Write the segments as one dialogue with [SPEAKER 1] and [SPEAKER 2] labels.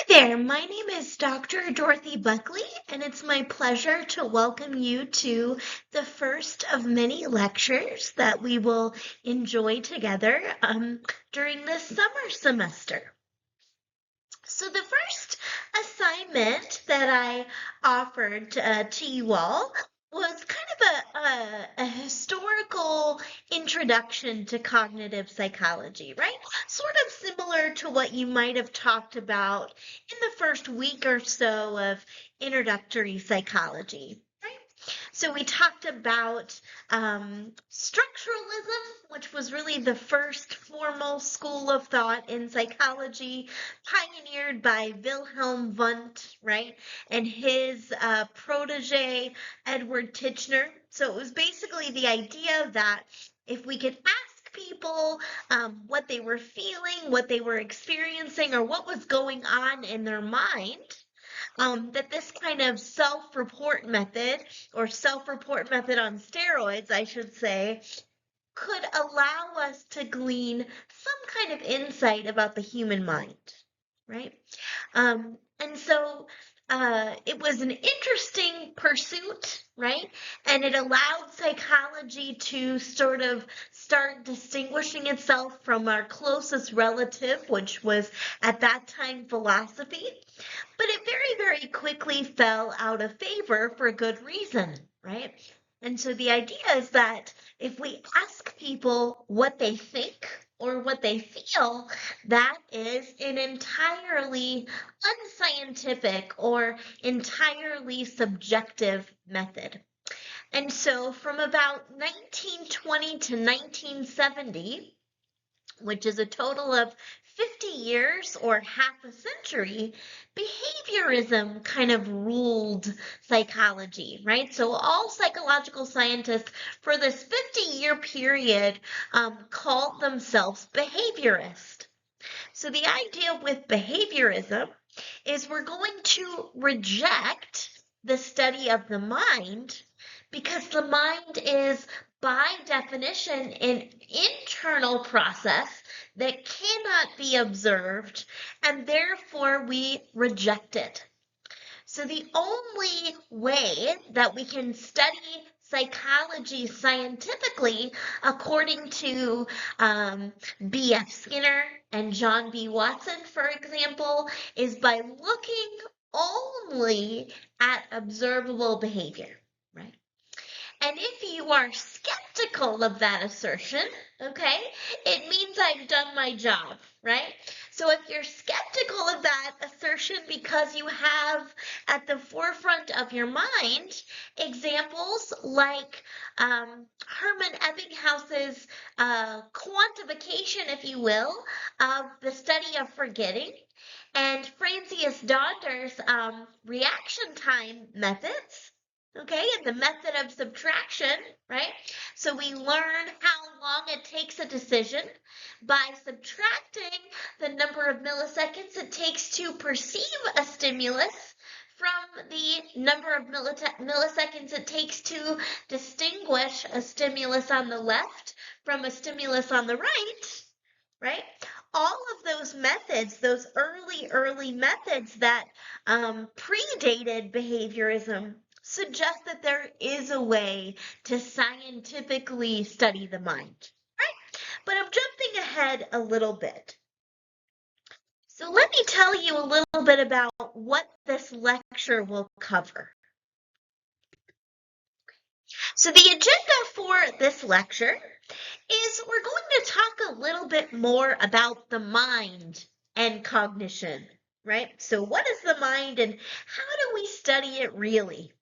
[SPEAKER 1] there, my name is Dr. Dorothy Buchli, and it's my pleasure to welcome you to the first of many lectures that we will enjoy together during this summer semester. So the first assignment that I offered to you all was kind of a historical introduction to cognitive psychology, right? Sort of similar to what you might have talked about in the first week or so of introductory psychology. So we talked about structuralism, which was really the first formal school of thought in psychology, pioneered by Wilhelm Wundt, right, and his protege, Edward Titchener. So it was basically the idea that if we could ask people what they were feeling, what they were experiencing, or what was going on in their mind, that this kind of self-report method, or self-report method on steroids, I should say, could allow us to glean some kind of insight about the human mind, right? And so it was an interesting pursuit, right? And it allowed psychology to sort of start distinguishing itself from our closest relative, which was at that time philosophy. But it very, very quickly fell out of favor for good reason, right? And so the idea is that if we ask people what they think or what they feel, that is an entirely unscientific or entirely subjective method. And so from about 1920 to 1970, which is a total of 50 years or half a century, behaviorism kind of ruled psychology, right? So all psychological scientists for this 50-year period called themselves behaviorist. So the idea with behaviorism is we're going to reject the study of the mind because the mind is, by definition, an internal process that cannot be observed, and therefore we reject it. So the only way that we can study psychology scientifically, according to B.F. Skinner and John B. Watson, for example, is by looking only at observable behavior, right? And if you are skeptical of that assertion, okay, it means I've done my job, right? So if you're skeptical of that assertion because you have at the forefront of your mind examples like Hermann Ebbinghaus's quantification, if you will, of the study of forgetting, and Francis Daunter's reaction time methods, okay, and the method of subtraction, right? So we learn how long it takes a decision by subtracting the number of milliseconds it takes to perceive a stimulus from the number of milliseconds it takes to distinguish a stimulus on the left from a stimulus on the right? All of those methods, those early methods that predated behaviorism, suggest that there is a way to scientifically study the mind, right? But I'm jumping ahead a little bit. So let me tell you a little bit about what this lecture will cover. So the agenda for this lecture is we're going to talk a little bit more about the mind and cognition, right? So what is the mind and how do we study it really?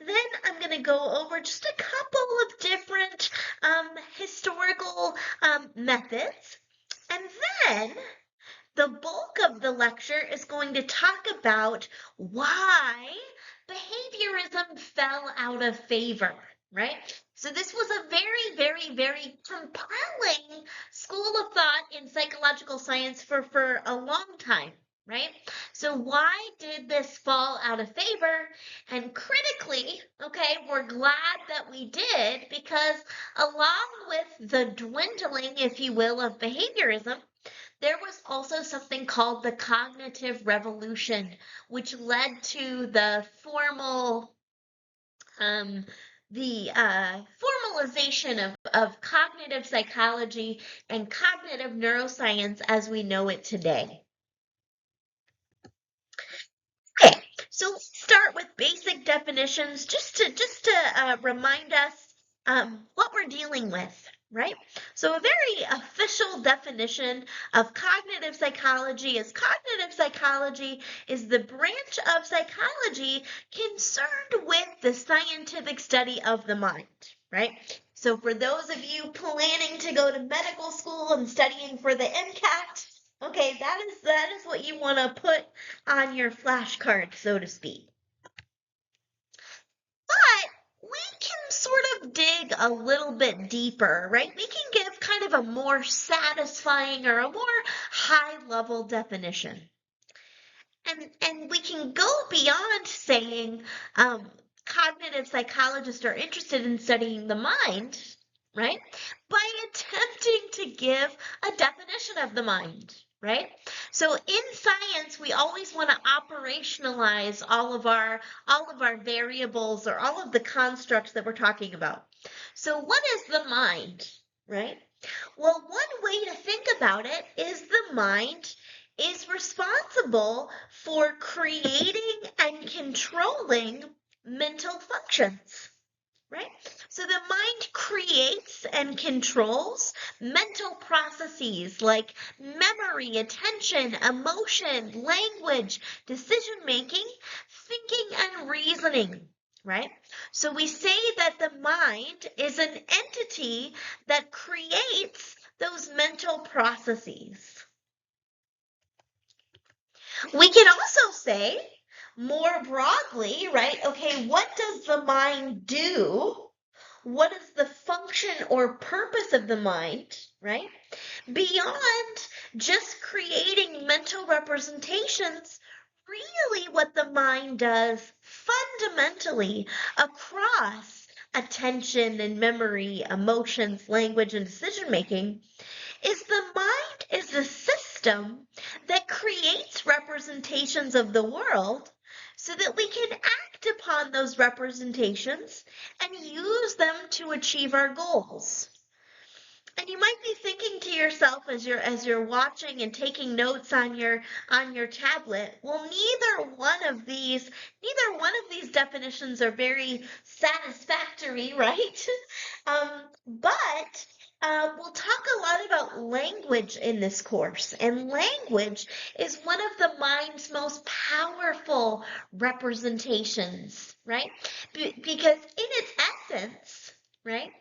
[SPEAKER 1] Then I'm going to go over just a couple of different historical methods. And then the bulk of the lecture is going to talk about why behaviorism fell out of favor, right? So this was a very compelling school of thought in psychological science for a long time, right? So why did this fall out of favor? And critically, okay, we're glad that we did, because along with the dwindling, if you will, of behaviorism, There was also something called the cognitive revolution, which led to um, formalization of cognitive psychology and cognitive neuroscience as we know it today. Okay, so let's start with basic definitions just to remind us what we're dealing with, right? So a very official definition of cognitive psychology is the branch of psychology concerned with the scientific study of the mind, right? So for those of you planning to go to medical school and studying for the MCAT, okay, that is what you want to put on your flashcard, so to speak. But we can sort of dig a little bit deeper, right? We can give kind of a more satisfying or a more high-level definition. And we can go beyond saying cognitive psychologists are interested in studying the mind, right? By attempting to give a definition of the mind, right? So in science, we always want to operationalize all of our variables or all of the constructs that we're talking about. So what is the mind, right? Well, one way to think about it is the mind is responsible for creating and controlling mental functions, right? So the mind creates and controls mental processes like memory, attention, emotion, language, decision making, thinking, and reasoning, right? So we say that the mind is an entity that creates those mental processes. We can also say more broadly, right? Okay, what does the mind do? What is the function or purpose of the mind, right? Beyond just creating mental representations, really what the mind does fundamentally across attention and memory, emotions, language, and decision making is the mind is a system that creates representations of the world so that we can act upon those representations and use them to achieve our goals. And you might be thinking to yourself as you're watching and taking notes on your tablet, well, neither one of these definitions are very satisfactory, right? But we'll talk a lot about language in this course, and language is one of the mind's most powerful representations, right? Because in its essence, right?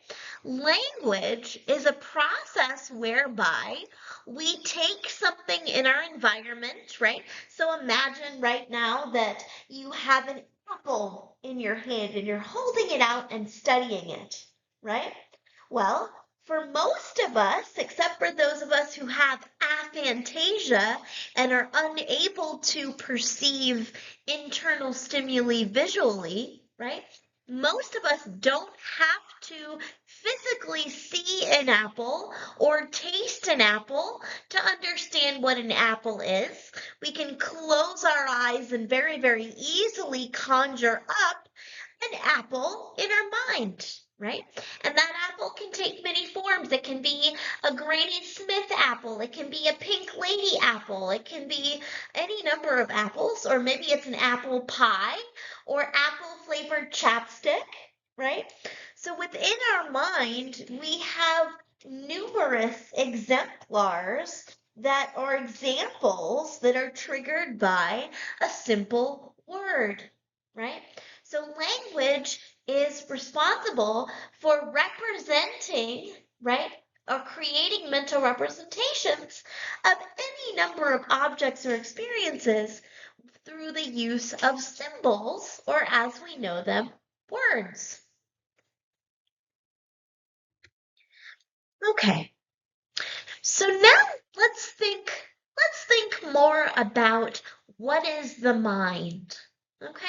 [SPEAKER 1] Language is a process whereby we take something in our environment, right? So imagine right now that you have an apple in your hand and you're holding it out and studying it, right? Well, for most of us, except for those of us who have aphantasia and are unable to perceive internal stimuli visually, right? Most of us don't have to physically see an apple or taste an apple to understand what an apple is. We can close our eyes and very, very easily conjure up an apple in our mind, right? And that apple can take many forms. It can be a Granny Smith apple. It can be a Pink Lady apple. It can be any number of apples, or maybe it's an apple pie or apple flavored chapstick, right? So within our mind, we have numerous exemplars that are examples that are triggered by a simple word, right? So language is responsible for representing, right, or creating mental representations of any number of objects or experiences through the use of symbols, or as we know them, words. Okay, so now let's think more about what is the mind, okay?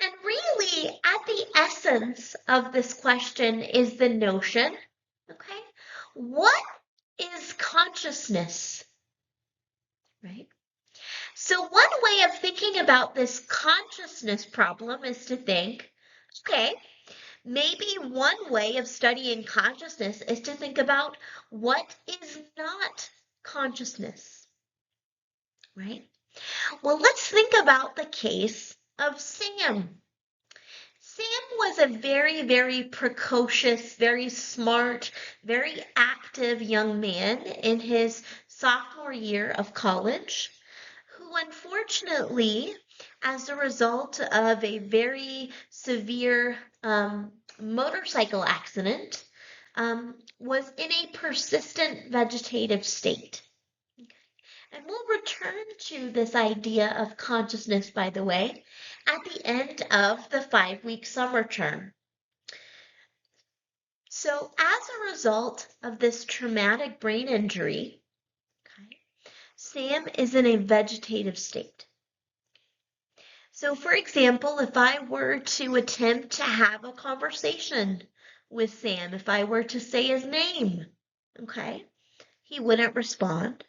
[SPEAKER 1] And really, at the essence of this question is the notion, okay? What is consciousness? right? So one way of thinking about this consciousness problem is to think, okay, maybe one way of studying consciousness is to think about what is not consciousness, right? Well, let's think about the case of Sam. Sam was a very, very precocious, very smart, very active young man in his sophomore year of college, who unfortunately, as a result of a very severe motorcycle accident, was in a persistent vegetative state. And we'll return to this idea of consciousness, by the way, at the end of the 5-week summer term. So as a result of this traumatic brain injury, okay, Sam is in a vegetative state. So for example, if I were to attempt to have a conversation with Sam, if I were to say his name, okay, he wouldn't respond.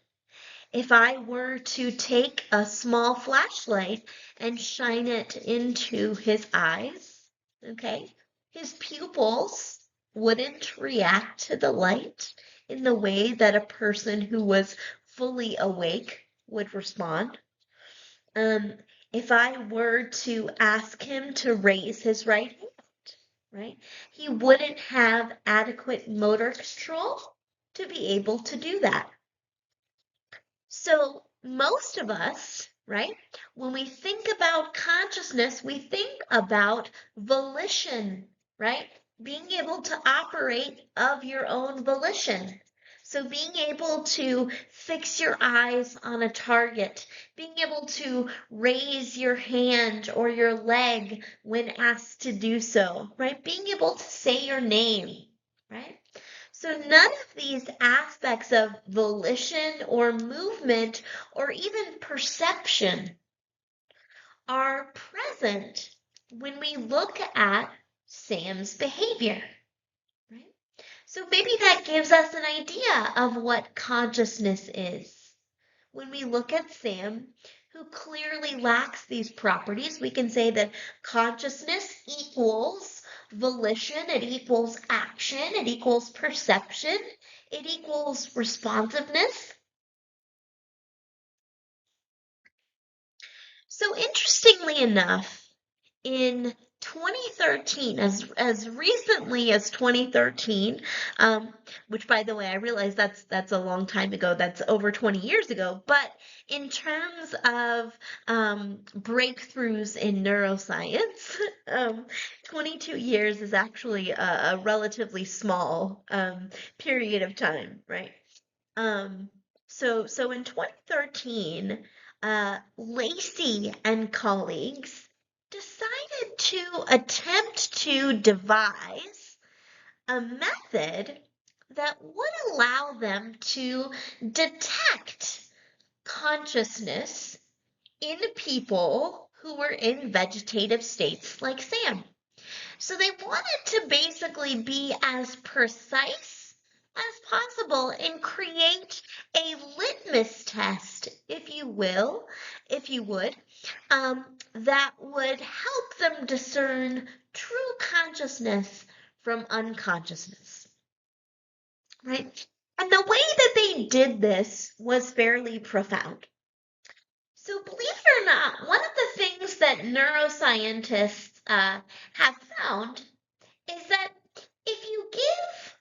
[SPEAKER 1] If I were to take a small flashlight and shine it into his eyes, okay, his pupils wouldn't react to the light in the way that a person who was fully awake would respond. If I were to ask him to raise his right hand, right, he wouldn't have adequate motor control to be able to do that. So most of us, right, when we think about consciousness, we think about volition, right? Being able to operate of your own volition. So being able to fix your eyes on a target, being able to raise your hand or your leg when asked to do so, right? Being able to say your name, right? So none of these aspects of volition or movement or even perception are present when we look at Sam's behavior, right? So maybe that gives us an idea of what consciousness is. When we look at Sam, who clearly lacks these properties, we can say that consciousness equals volition, it equals action, it equals perception, it equals responsiveness. So interestingly enough, in 2013, as recently as 2013, which by the way, I realize that's a long time ago. That's over 20 years ago. But in terms of breakthroughs in neuroscience, 22 years is actually a relatively small period of time, right? Um, so in 2013, Lacey and colleagues decided to attempt to devise a method that would allow them to detect consciousness in people who were in vegetative states like Sam. So they wanted to basically be as precise as possible and create a litmus test, if you will, if you would, that would help them discern true consciousness from unconsciousness, right? And the way that they did this was fairly profound. So believe it or not, one of the things that neuroscientists have found is that if you give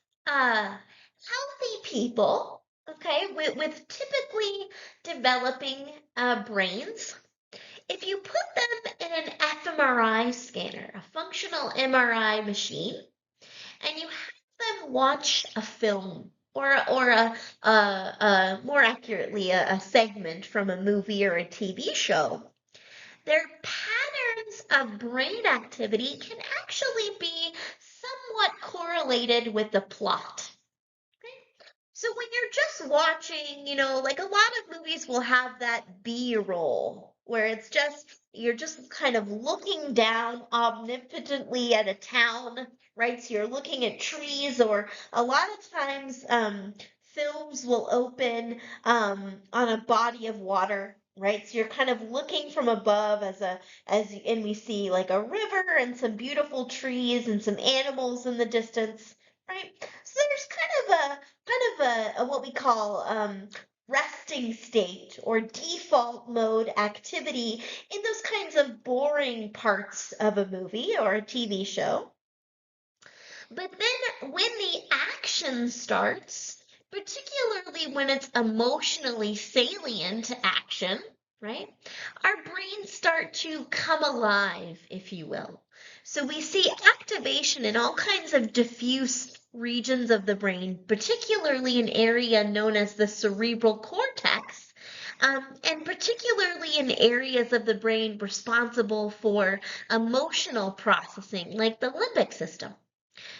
[SPEAKER 1] healthy people, okay, with typically developing brains, if you put them in an fMRI scanner, a functional MRI machine, and you have them watch a film or more accurately, a segment from a movie or a TV show, their patterns of brain activity can actually be somewhat correlated with the plot. Okay? So when you're just watching, like a lot of movies will have that B-roll where it's just, you're just kind of looking down omnipotently at a town, right? So you're looking at trees, or a lot of times films will open on a body of water, right? So you're kind of looking from above and we see like a river and some beautiful trees and some animals in the distance, right? So there's kind of a what we call resting state or default mode activity in those kinds of boring parts of a movie or a TV show. But then when the action starts, particularly when it's emotionally salient action, right? Our brains start to come alive, if you will. So we see activation in all kinds of diffuse regions of the brain, particularly an area known as the cerebral cortex, and particularly in areas of the brain responsible for emotional processing, like the limbic system.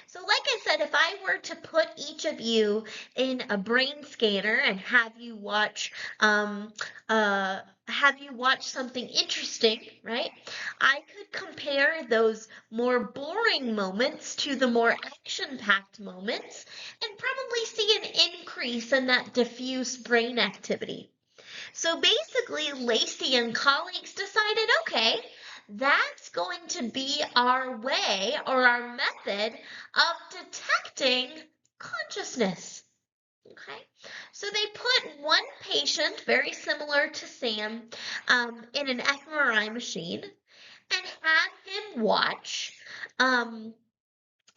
[SPEAKER 1] So, like I said, if I were to put each of you in a brain scanner and um, have you watch something interesting, right? I could compare those more boring moments to the more action-packed moments and probably see an increase in that diffuse brain activity. So basically, Lacey and colleagues decided, okay, that's going to be our way or our method of detecting consciousness. Okay, so they put one patient, very similar to Sam, in an fMRI machine and had him watch um,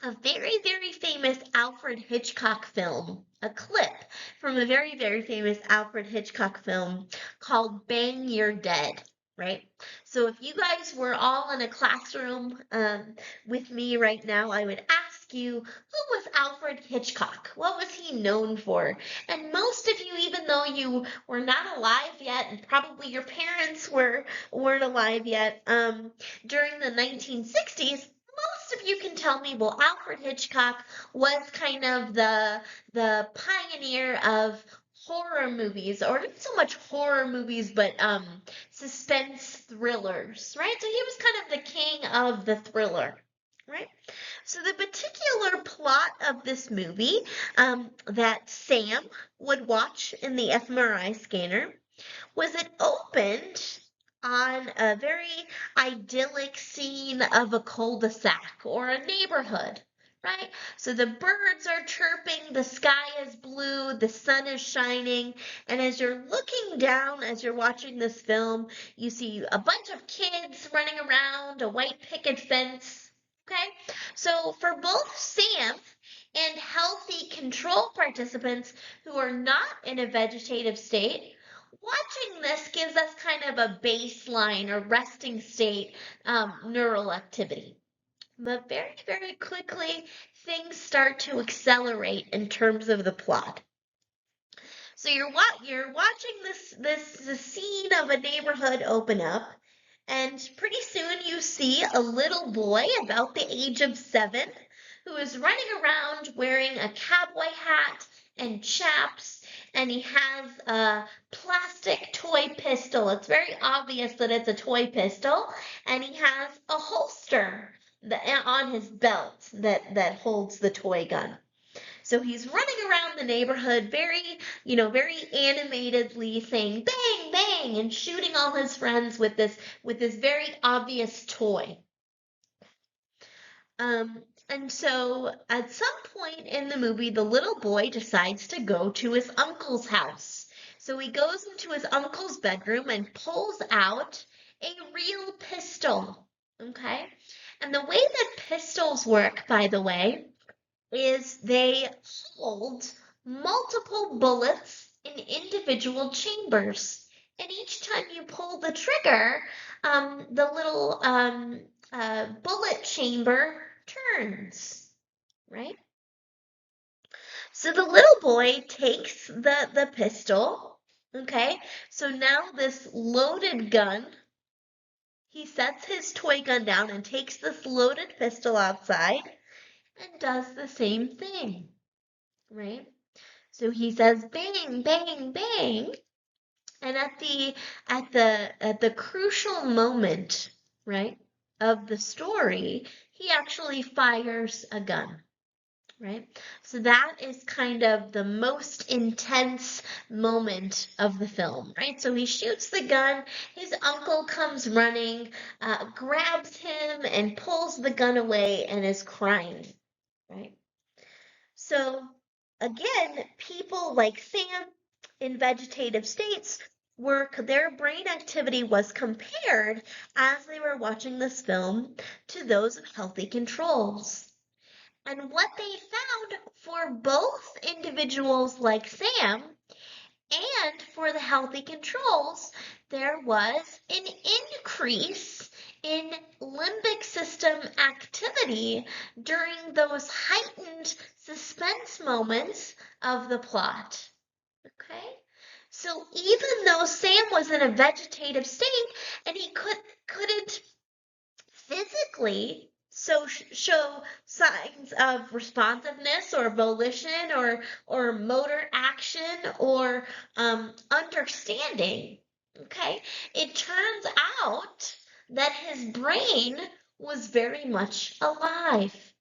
[SPEAKER 1] a very, very famous Alfred Hitchcock film, a clip from a very, very famous Alfred Hitchcock film called Bang, You're Dead, right? So if you guys were all in a classroom with me right now, I would ask you, who was Alfred Hitchcock? What was he known for? And most of you, even though you were not alive yet, and probably your parents weren't alive yet, during the 1960s, most of you can tell me, well, Alfred Hitchcock was kind of the pioneer of horror movies, or not so much horror movies, but suspense thrillers, right? So he was kind of the king of the thriller, right? So the particular plot of this movie that Sam would watch in the fMRI scanner was it opened on a very idyllic scene of a cul-de-sac or a neighborhood, right? So the birds are chirping, the sky is blue, the sun is shining, and as you're looking down, as you're watching this film, you see a bunch of kids running around, a white picket fence. Okay, so for both Sam and healthy control participants who are not in a vegetative state, watching this gives us kind of a baseline or resting state neural activity. But very, very quickly, things start to accelerate in terms of the plot. So you're watching this scene of a neighborhood open up, and pretty soon you see a little boy about the age of 7 who is running around wearing a cowboy hat and chaps, and he has a plastic toy pistol. It's very obvious that it's a toy pistol, and he has a holster on his belt that holds the toy gun. So he's running around the neighborhood very animatedly saying bang, bang, and shooting all his friends with this very obvious toy. And so at some point in the movie, the little boy decides to go to his uncle's house. So he goes into his uncle's bedroom and pulls out a real pistol. Okay? And the way that pistols work, by the way, is they hold multiple bullets in individual chambers. And each time you pull the trigger, the little bullet chamber turns, right? So the little boy takes the pistol, okay? So now this loaded gun, he sets his toy gun down and takes this loaded pistol outside and does the same thing, right? So he says bang, bang, bang. And at the crucial moment, right, of the story, he actually fires a gun, right? So that is kind of the most intense moment of the film, right? So he shoots the gun, his uncle comes running, grabs him and pulls the gun away and is crying, right? So again, people like Sam in vegetative states were their brain activity was compared as they were watching this film to those of healthy controls. And what they found for both individuals like Sam and for the healthy controls, there was an increase in limbic system activity during those heightened suspense moments of the plot. Okay? So even though Sam was in a vegetative state and he couldn't physically show signs of responsiveness or volition or motor action or understanding, okay, it turns out that his brain was very much alive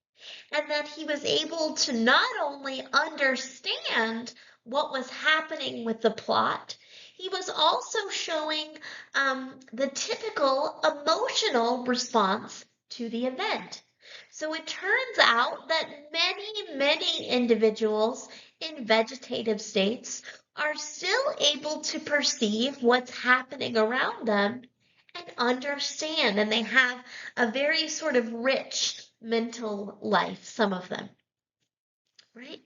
[SPEAKER 1] and that he was able to not only understand what was happening with the plot, he was also showing the typical emotional response to the event. So it turns out that many individuals in vegetative states are still able to perceive what's happening around them and understand, and they have a very sort of rich mental life, some of them, right?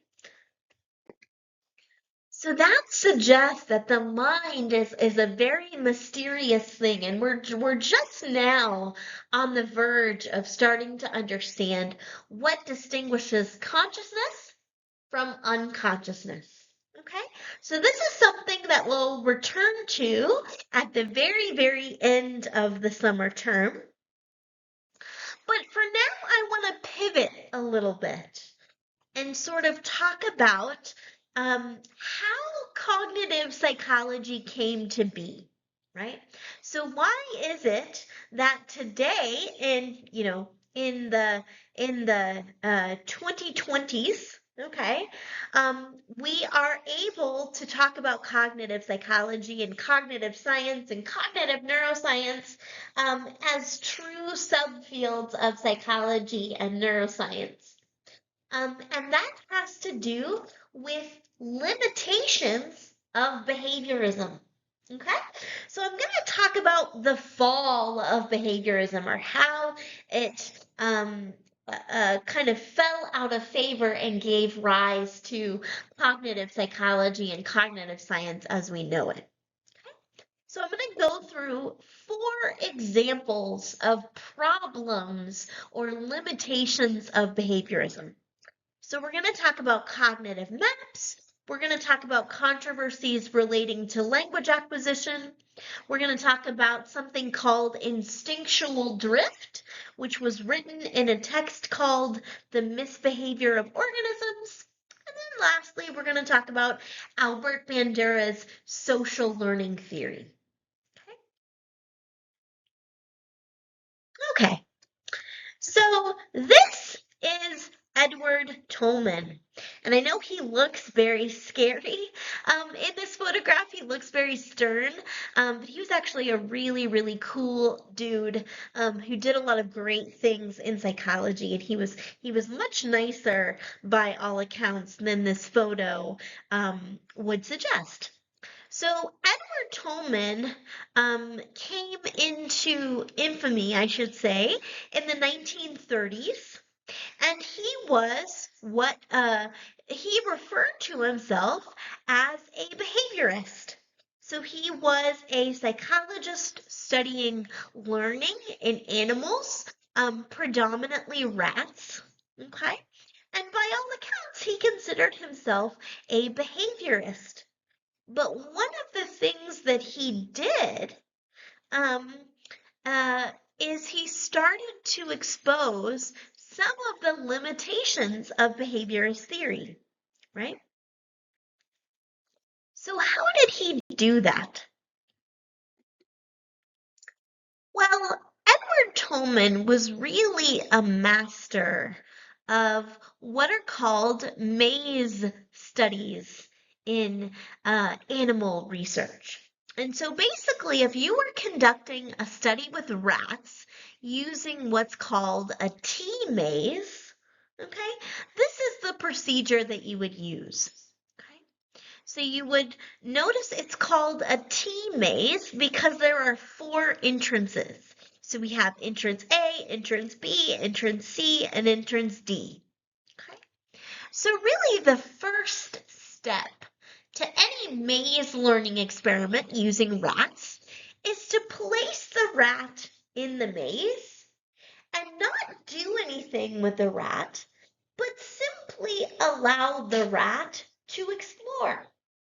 [SPEAKER 1] So that suggests that the mind is a very mysterious thing, and we're just now on the verge of starting to understand what distinguishes consciousness from unconsciousness. Okay, so this is something that we'll return to at the very end of the summer term. But for now, I want to pivot a little bit and sort of talk about how cognitive psychology came to be, right? So why is it that today, in the 2020s, okay, we are able to talk about cognitive psychology and cognitive science and cognitive neuroscience as true subfields of psychology and neuroscience. And that has to do with limitations of behaviorism. Okay, so I'm going to talk about the fall of behaviorism or how it kind of fell out of favor and gave rise to cognitive psychology and cognitive science as we know it. So I'm going to go through 4 examples of problems or limitations of behaviorism. So we're going to talk about cognitive maps. We're going to talk about controversies relating to language acquisition. We're going to talk about something called instinctual drift, which was written in a text called The Misbehavior of Organisms. And then lastly, we're going to talk about Albert Bandura's social learning theory. Okay, so this is Edward Tolman. And I know he looks very scary. In this photograph, he looks very stern, but he was actually a really cool dude who did a lot of great things in psychology, and he was much nicer by all accounts than this photo would suggest. So Edward Tolman came into infamy, I should say, in the 1930s, and he was what he referred to himself as a behaviorist. So he was a psychologist studying learning in animals, predominantly rats. Okay, and by all accounts, he considered himself a behaviorist. But one of the things that he did um, is he started to expose some of the limitations of behaviorist theory, right? So how did he do that? Well, Edward Tolman was really a master of what are called maze studies in animal research. And so basically, if you were conducting a study with rats using what's called a T-maze, okay, this is the procedure that you would use. Okay, so you would notice it's called a T-maze because there are 4 entrances. So we have entrance A, entrance B, entrance C, and entrance D. Okay. So really the first step to any maze learning experiment using rats is to place the rat in the maze and not do anything with the rat, but simply allow the rat to explore,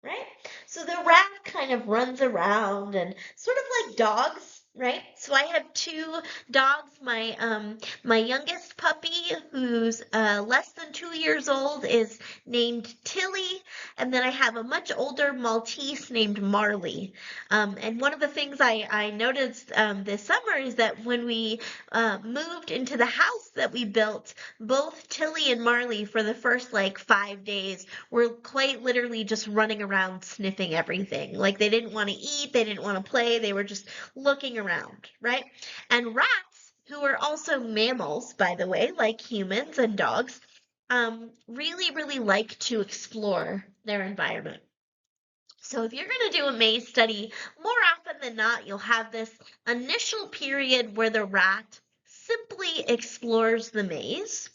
[SPEAKER 1] right? So the rat kind of runs around and sort of like dogs, right? So I have 2 dogs. My youngest puppy, who's less than 2 years old, is named Tilly, and then I have a much older Maltese named Marley. And one of the things I noticed this summer is that when we moved into the house that we built, both Tilly and Marley for the first like 5 days were quite literally just running around sniffing everything. Like they didn't want to eat, they didn't want to play, they were just looking around, right? And rats, who are also mammals, by the way, like humans and dogs, really like to explore their environment. So if you're going to do a maze study, more often than not, you'll have this initial period where the rat simply explores the maze.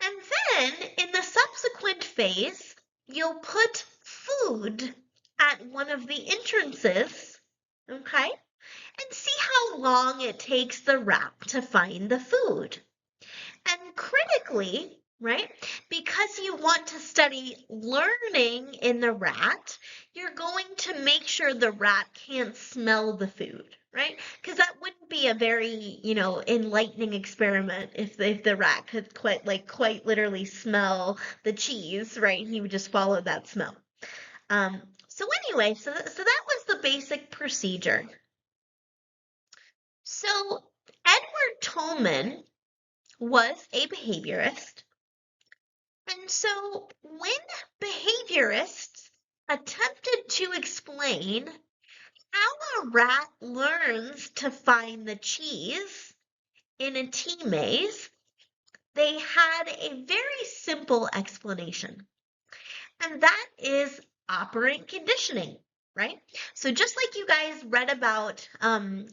[SPEAKER 1] And then in the subsequent phase, you'll put food at one of the entrances, okay? And see how long it takes the rat to find the food. And critically, right, because you want to study learning in the rat, you're going to make sure the rat can't smell the food, right? Because that wouldn't be a very, enlightening experiment if the rat could quite literally smell the cheese, right? He would just follow that smell. So anyway, so that was the basic procedure. So Edward Tolman was a behaviorist. And so when behaviorists attempted to explain how a rat learns to find the cheese in a tea maze, they had a very simple explanation. And that is operant conditioning, right? So just like you guys read about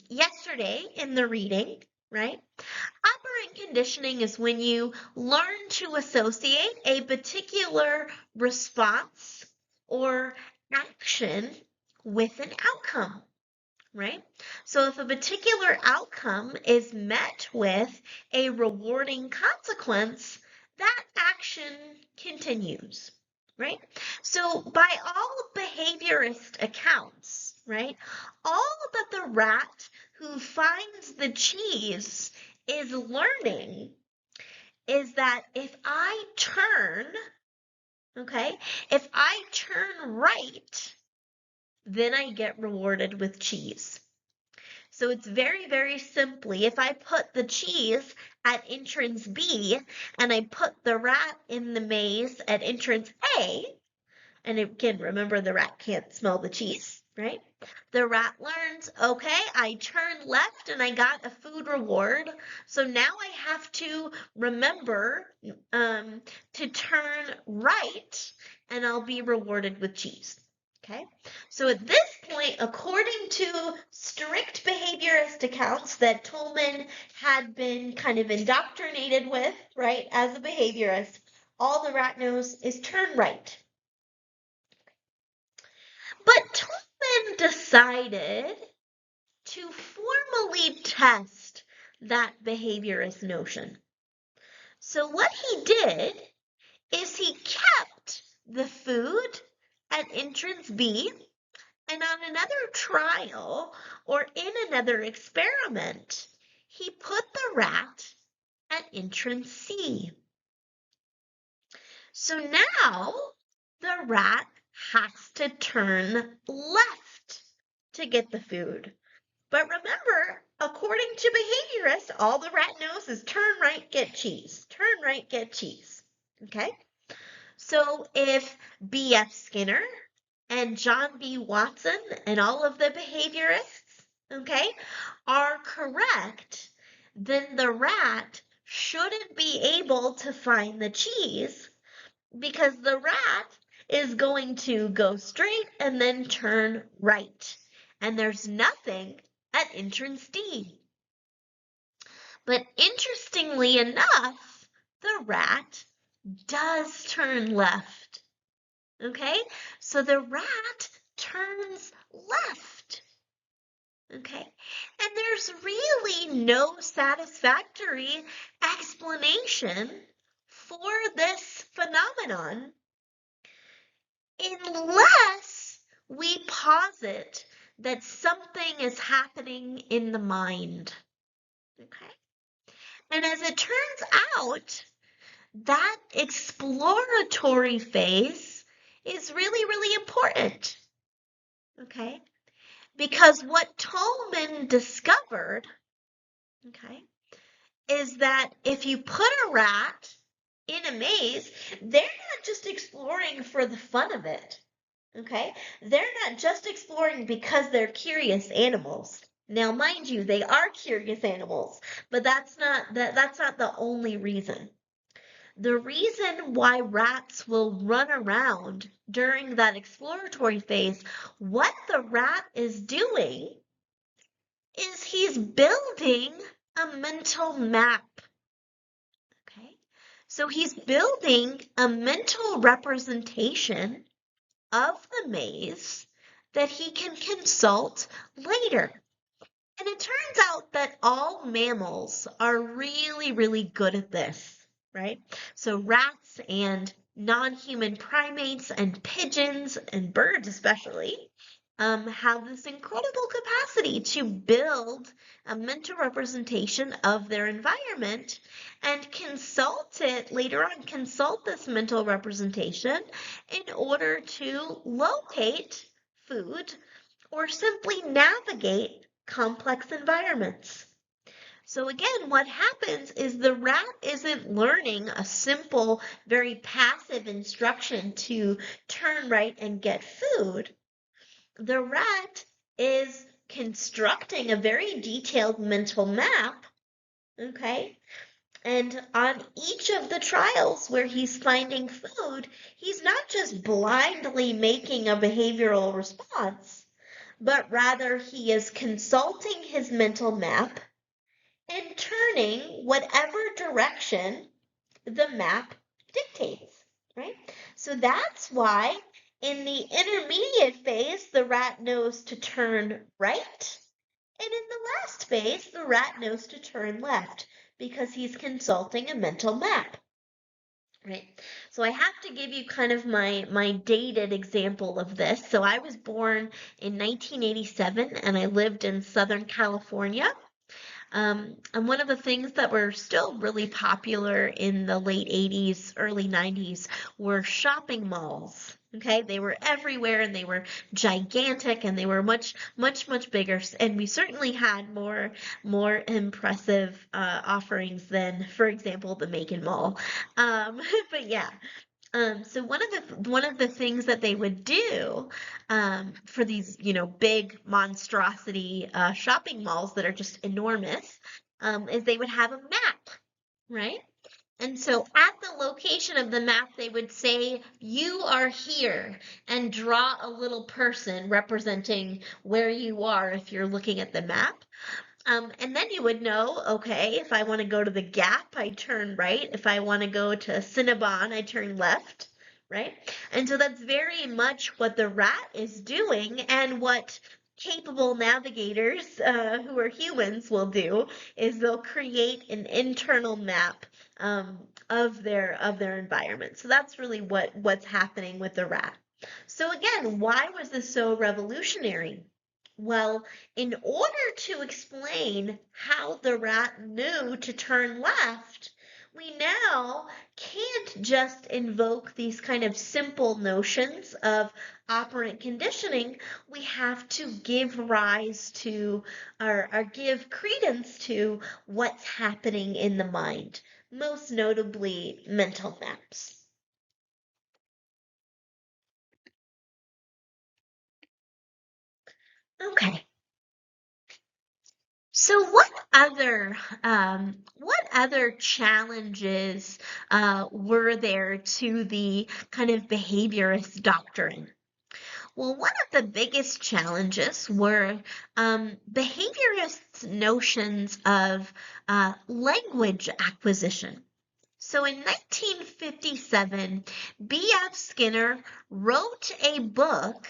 [SPEAKER 1] yesterday in the reading, right? Operant conditioning is when you learn to associate a particular response or action with an outcome, right? So if a particular outcome is met with a rewarding consequence, that action continues, right? So by all behaviorist accounts, right, all that the rat who finds the cheese is learning is that if I turn, okay, if I turn right, then I get rewarded with cheese. So it's very simply, if I put the cheese at entrance B and I put the rat in the maze at entrance A, and again, remember the rat can't smell the cheese, right? The rat learns, okay, I turned left and I got a food reward. So now I have to remember to turn right and I'll be rewarded with cheese. Okay, so at this point, according to strict behaviorist accounts that Tolman had been kind of indoctrinated with, right, as a behaviorist, all the rat knows is turn right. But Tolman decided to formally test that behaviorist notion. So what he did is he kept the food at entrance B, and on another trial or in another experiment, he put the rat at entrance C. So now the rat has to turn left to get the food. But remember, according to behaviorists, all the rat knows is turn right, get cheese. Turn turn right, get cheese. Okay? So if B.F. Skinner and John B. Watson and all of the behaviorists, okay, are correct, then the rat shouldn't be able to find the cheese because the rat is going to go straight and then turn right. And there's nothing at entrance D. But interestingly enough, the rat does turn left. Okay? So the rat turns left. Okay? And there's really no satisfactory explanation for this phenomenon unless we posit that something is happening in the mind. Okay? And as it turns out, that exploratory phase is really, really important. Okay? Because what Tolman discovered, okay, is that if you put a rat in a maze, they're not just exploring for the fun of it. Okay? They're not just exploring because they're curious animals. Now, mind you, they are curious animals, but that's not the only reason. The reason why rats will run around during that exploratory phase, what the rat is doing is he's building a mental map. Okay? So he's building a mental representation of the maze that he can consult later. And it turns out that all mammals are really, really good at this, right? So rats and non-human primates and pigeons and birds especially have this incredible capacity to build a mental representation of their environment and consult it later on, consult this mental representation in order to locate food or simply navigate complex environments. So again, what happens is the rat isn't learning a simple, very passive instruction to turn right and get food. The rat is constructing a very detailed mental map, okay? And on each of the trials where he's finding food, he's not just blindly making a behavioral response, but rather he is consulting his mental map and turning whatever direction the map dictates, right? So that's why in the intermediate phase, the rat knows to turn right. And in the last phase, the rat knows to turn left because he's consulting a mental map. Right. So I have to give you kind of my dated example of this. So I was born in 1987 and I lived in Southern California. And one of the things that were still really popular in the late 80s, early 90s were shopping malls. Okay, they were everywhere and they were gigantic and they were much, much, much bigger. And we certainly had more impressive offerings than, for example, the Macon Mall. But yeah, so one of the things that they would do for these, big monstrosity shopping malls that are just enormous, is they would have a map, right? And so at the location of the map, they would say, "You are here," and draw a little person representing where you are if you're looking at the map. And then you would know, okay, if I want to go to the Gap, I turn right. If I want to go to Cinnabon, I turn left, right? And so that's very much what the rat is doing and what capable navigators who are humans will do is they'll create an internal map of their environment. So that's really what's happening with the rat. So again, why was this so revolutionary? Well, in order to explain how the rat knew to turn left, we now can't just invoke these kind of simple notions of operant conditioning. We have to give rise to or give credence to what's happening in the mind. most notably mental maps. Okay. So what other challenges were there to the kind of behaviorist doctrine? Well, one of the biggest challenges were behaviorists' notions of language acquisition. So in 1957, B.F. Skinner wrote a book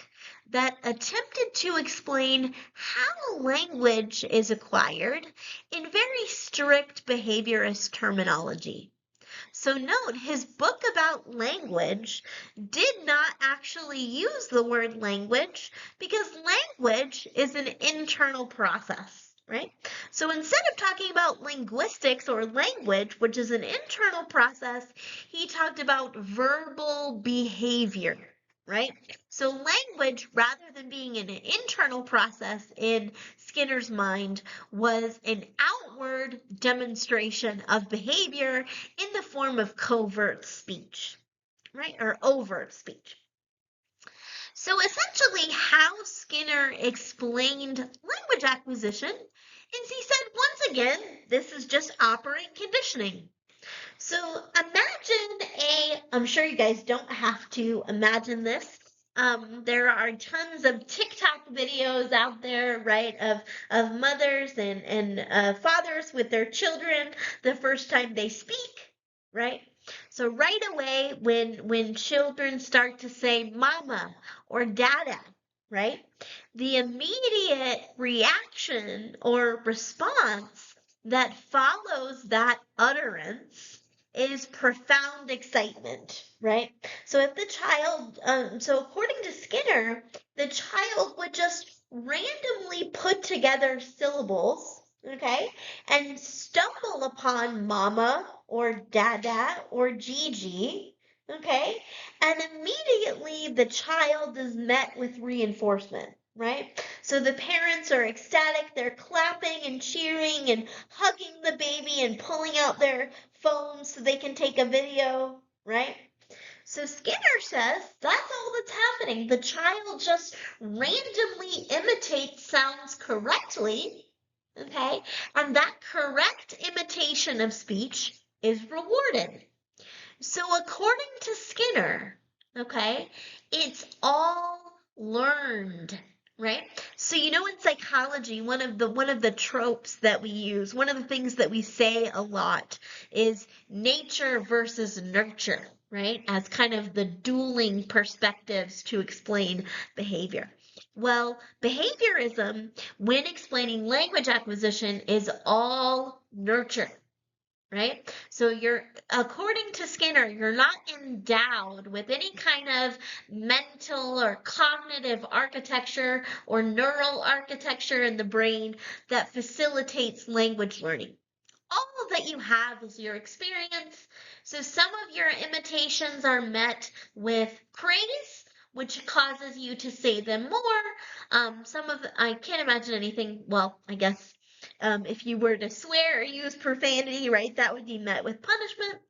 [SPEAKER 1] that attempted to explain how language is acquired in very strict behaviorist terminology. So note, his book about language did not actually use the word language because language is an internal process, right? So instead of talking about linguistics or language, which is an internal process, he talked about verbal behavior, right? So language, rather than being an internal process in Skinner's mind, was an outward demonstration of behavior in the form of covert speech, right? Or overt speech. So essentially, how Skinner explained language acquisition is he said, once again, this is just operant conditioning. So I'm sure you guys don't have to imagine this. There are tons of TikTok videos out there, right, of mothers and fathers with their children the first time they speak, right? So right away, when children start to say mama or dada, right, the immediate reaction or response that follows that utterance is profound excitement, right? So if the child, so according to Skinner, the child would just randomly put together syllables, okay, and stumble upon mama or dada or Gigi, okay, and immediately the child is met with reinforcement, right? So the parents are ecstatic, they're clapping and cheering and hugging the baby and pulling out their phones so they can take a video, right? So Skinner says that's all that's happening. The child just randomly imitates sounds correctly, okay? And that correct imitation of speech is rewarded. So according to Skinner, okay, it's all learned, right? So in psychology, one of the tropes that we use, one of the things that we say a lot is nature versus nurture, right? As kind of the dueling perspectives to explain behavior. Well, behaviorism, when explaining language acquisition, is all nurture, right? So according to Skinner, you're not endowed with any kind of mental or cognitive architecture or neural architecture in the brain that facilitates language learning. All that you have is your experience. So some of your imitations are met with praise, which causes you to say them more. I can't imagine anything, well, I guess if you were to swear or use profanity, right, that would be met with punishment.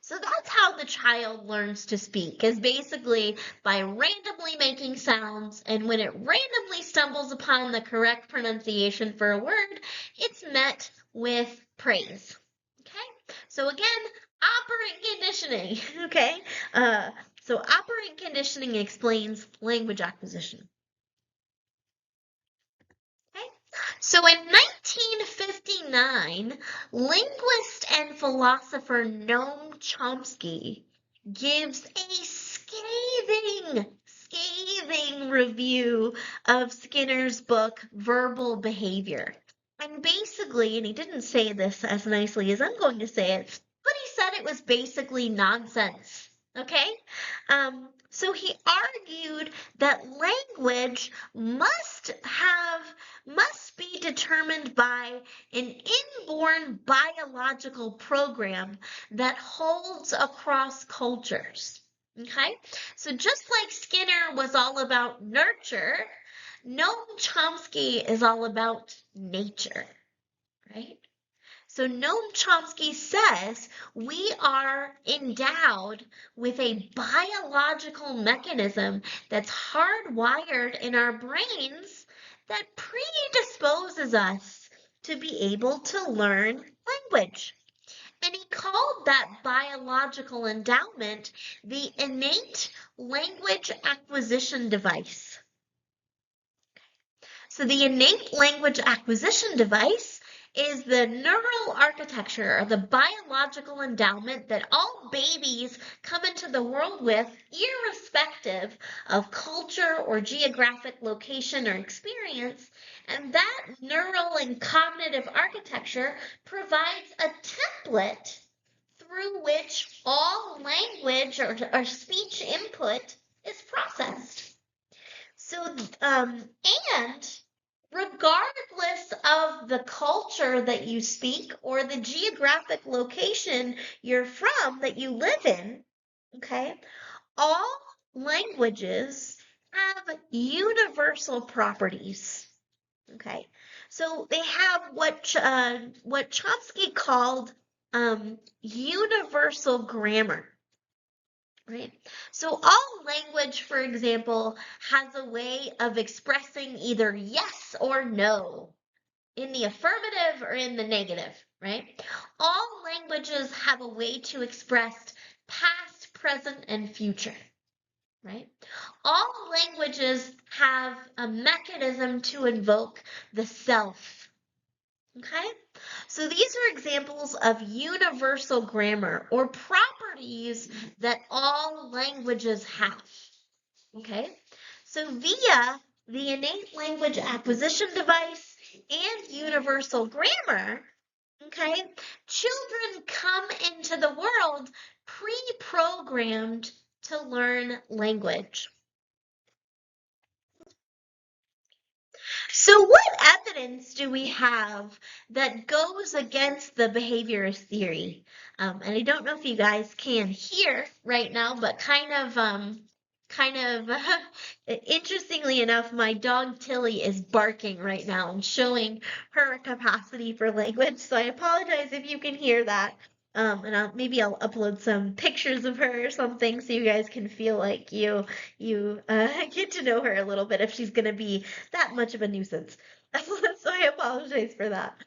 [SPEAKER 1] So that's how the child learns to speak, is basically by randomly making sounds, and when it randomly stumbles upon the correct pronunciation for a word, it's met with praise. Okay? So again, operant conditioning. Okay? So operant conditioning explains language acquisition. Okay? So in 1959, linguist and philosopher Noam Chomsky gives a scathing review of Skinner's book, Verbal Behavior. And basically, and he didn't say this as nicely as I'm going to say it, but he said it was basically nonsense. Okay? So he argued that language must be determined by an inborn biological program that holds across cultures. Okay? So just like Skinner was all about nurture, Noam Chomsky is all about nature, right? So Noam Chomsky says we are endowed with a biological mechanism that's hardwired in our brains that predisposes us to be able to learn language. And he called that biological endowment the innate language acquisition device. So the innate language acquisition device is the neural architecture or the biological endowment that all babies come into the world with, irrespective of culture or geographic location or experience. And that neural and cognitive architecture provides a template through which all language or speech input is processed. So, and regardless of the culture that you speak or the geographic location you're from that you live in, okay, all languages have universal properties. Okay, so they have what Chomsky called universal grammar. Right. So all language, for example, has a way of expressing either yes or no in the affirmative or in the negative, right? All languages have a way to express past, present, and future, right? All languages have a mechanism to invoke the self, okay? So these are examples of universal grammar or properties that all languages have. Okay, so via the innate language acquisition device and universal grammar, okay, children come into the world pre-programmed to learn language. So what evidence do we have that goes against the behaviorist theory? And I don't know if you guys can hear right now, but kind of interestingly enough, my dog Tilly is barking right now and showing her capacity for language. So I apologize if you can hear that. And maybe I'll upload some pictures of her or something so you guys can feel like you get to know her a little bit if she's going to be that much of a nuisance. So I apologize for that.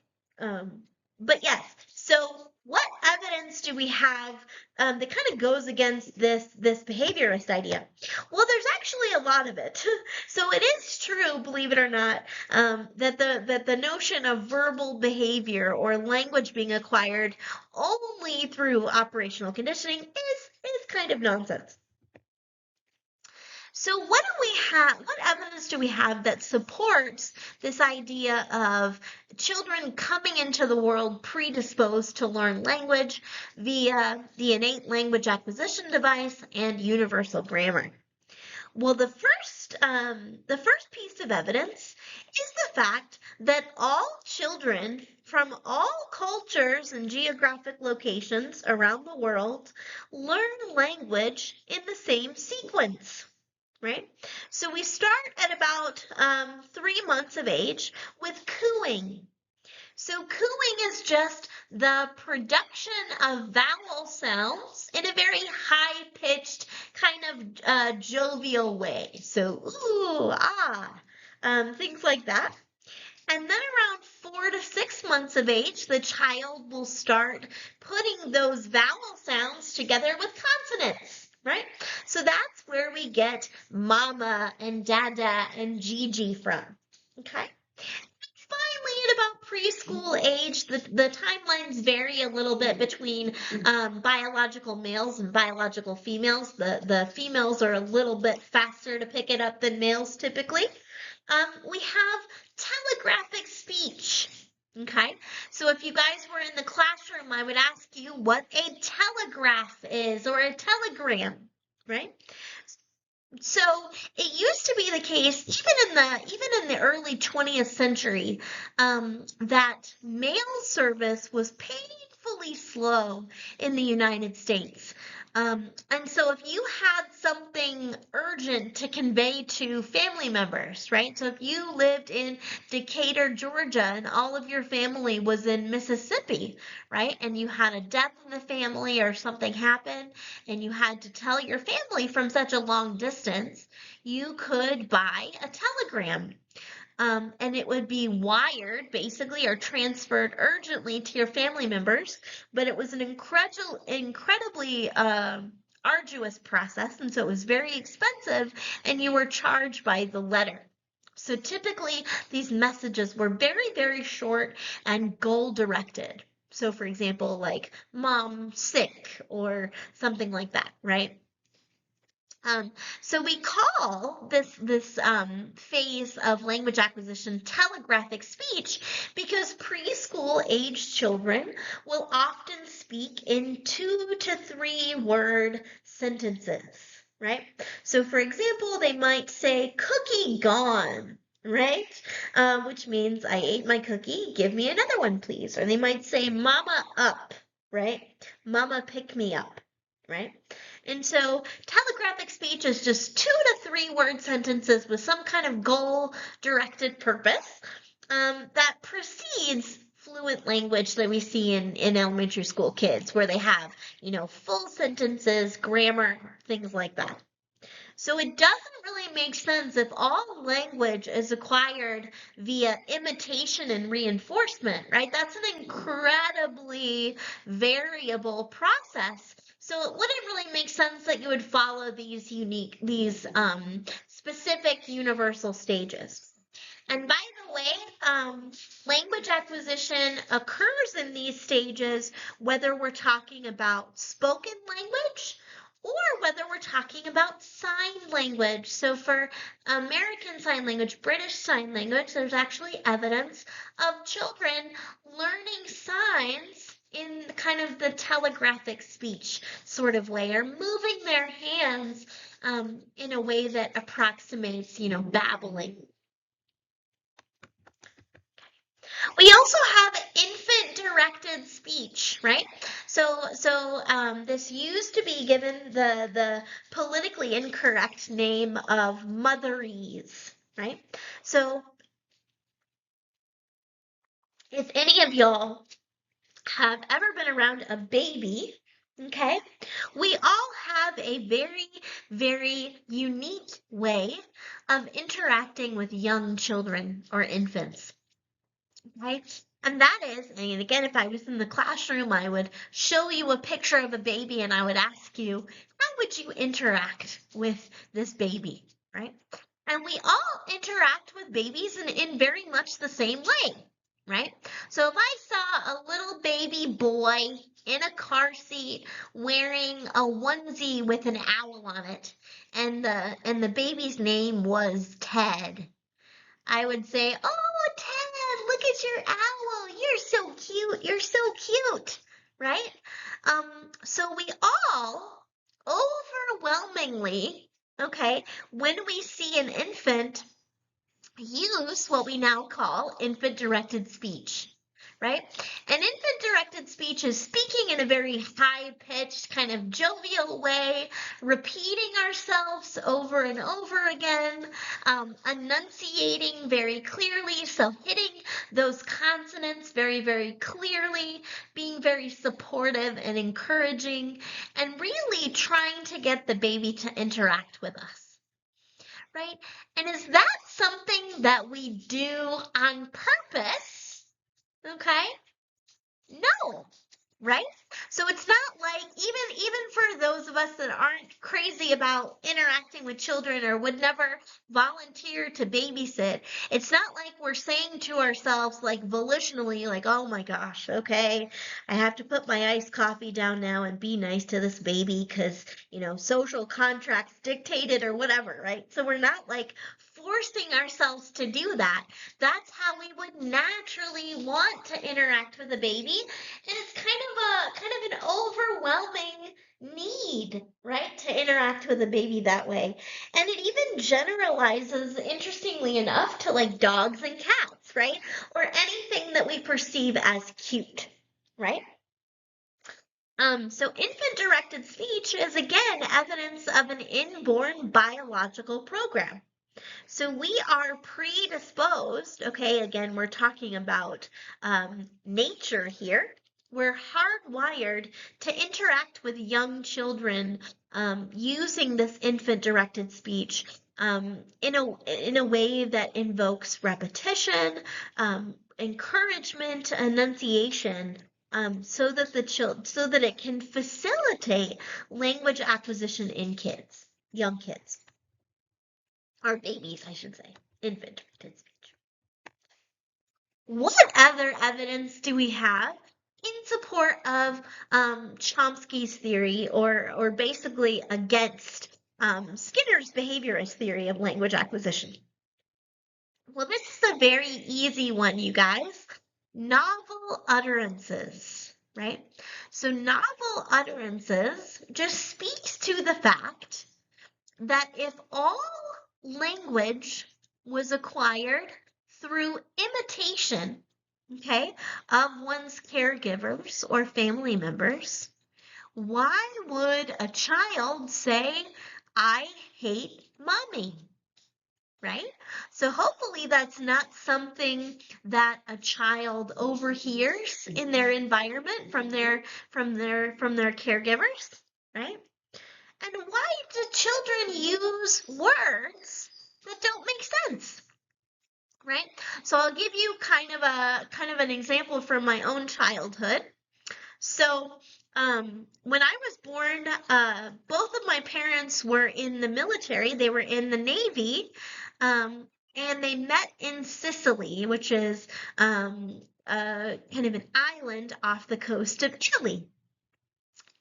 [SPEAKER 1] But yes, so what evidence do we have that kind of goes against this behaviorist idea? Well, there's actually a lot of it. So it is true, believe it or not, that the notion of verbal behavior or language being acquired only through operational conditioning is kind of nonsense. So what do we have, what evidence do we have that supports this idea of children coming into the world predisposed to learn language via the innate language acquisition device and universal grammar? Well, the first piece of evidence is the fact that all children from all cultures and geographic locations around the world learn language in the same sequence. Right? So we start at about 3 months of age with cooing. So cooing is just the production of vowel sounds in a very high-pitched, kind of jovial way. So ooh, ah, things like that. And then around 4 to 6 months of age, the child will start putting those vowel sounds together with consonants. Right? So that's where we get mama and dada and Gigi from. Okay? Finally, at about preschool age, the timelines vary a little bit between biological males and biological females. The females are a little bit faster to pick it up than males typically. We have telegraphic speech. Okay, so if you guys were in the classroom, I would ask you what a telegraph is or a telegram, right? So it used to be the case, even in the early 20th century, that mail service was painfully slow in the United States. And so if you had something urgent to convey to family members, right? So if you lived in Decatur, Georgia, and all of your family was in Mississippi, right? And you had a death in the family or something happened, and you had to tell your family from such a long distance, you could buy a telegram, and it would be wired basically or transferred urgently to your family members. But it was an incredibly arduous process, and so it was very expensive, and you were charged by the letter. So typically, these messages were very, very short and goal directed. So, for example, like mom sick or something like that, right? Um, so we call this phase of language acquisition telegraphic speech because preschool age children will often speak in 2 to 3 word sentences, right? So for example, they might say cookie gone, right? Which means I ate my cookie, give me another one, please. Or they might say mama up, right? Mama pick me up, right? And so telegraphic speech is just 2 to 3 word sentences with some kind of goal-directed purpose that precedes fluent language that we see in elementary school kids, where they have, full sentences, grammar, things like that. So it doesn't really make sense if all language is acquired via imitation and reinforcement, right? That's an incredibly variable process. So it wouldn't really make sense that you would follow these specific universal stages. And by the way, language acquisition occurs in these stages whether we're talking about spoken language or whether we're talking about sign language. So for American Sign Language, British Sign Language, there's actually evidence of children learning signs in kind of the telegraphic speech sort of way, or moving their hands in a way that approximates, babbling. We also have infant-directed speech, right? So this used to be given the politically incorrect name of motherese, right? So if any of y'all have ever been around a baby, okay, we all have a very, very unique way of interacting with young children or infants. Right? And that is, and again, if I was in the classroom, I would show you a picture of a baby and I would ask you, how would you interact with this baby, right? And we all interact with babies in very much the same way, right? So if I saw a little baby boy in a car seat wearing a onesie with an owl on it, and the baby's name was Ted, I would say, "Oh, Ted, look at your owl. You're so cute. You're so cute." Right? So we all overwhelmingly, okay, when we see an infant, use what we now call infant-directed speech. Right? And infant-directed speech is speaking in a very high-pitched, kind of jovial way, repeating ourselves over and over again, enunciating very clearly, so hitting those consonants very, very clearly, being very supportive and encouraging, and really trying to get the baby to interact with us. Right? And is that something that we do on purpose? Okay? No, right? So it's not like even for those of us that aren't crazy about interacting with children or would never volunteer to babysit, it's not like we're saying to ourselves like volitionally like, "Oh my gosh, okay, I have to put my iced coffee down now and be nice to this baby because, social contracts dictated or whatever," right? So we're not like forcing ourselves to do that. That's how we would naturally want to interact with a baby, and it's kind of an overwhelming need, right, to interact with a baby that way. And it even generalizes, interestingly enough, to like dogs and cats, right? Or anything that we perceive as cute, right? So infant-directed speech is again evidence of an inborn biological program. So we are predisposed, okay, again, we're talking about nature here. We're hardwired to interact with young children using this infant-directed speech in a way that invokes repetition, encouragement, enunciation, so that it can facilitate language acquisition in kids, young kids. Or babies, I should say, infant-directed speech. What other evidence do we have in support of Chomsky's theory, or basically against Skinner's behaviorist theory of language acquisition? Well, this is a very easy one, you guys. Novel utterances, right? So novel utterances just speaks to the fact that if all language was acquired through imitation, okay, of one's caregivers or family members, why would a child say, I hate mommy? Right? So hopefully that's not something that a child overhears in their environment from their caregivers, right? And why do children use words that don't make sense? Right? So I'll give you kind of an example from my own childhood. So when I was born, both of my parents were in the military. They were in the Navy, and they met in Sicily, which is kind of an island off the coast of Italy.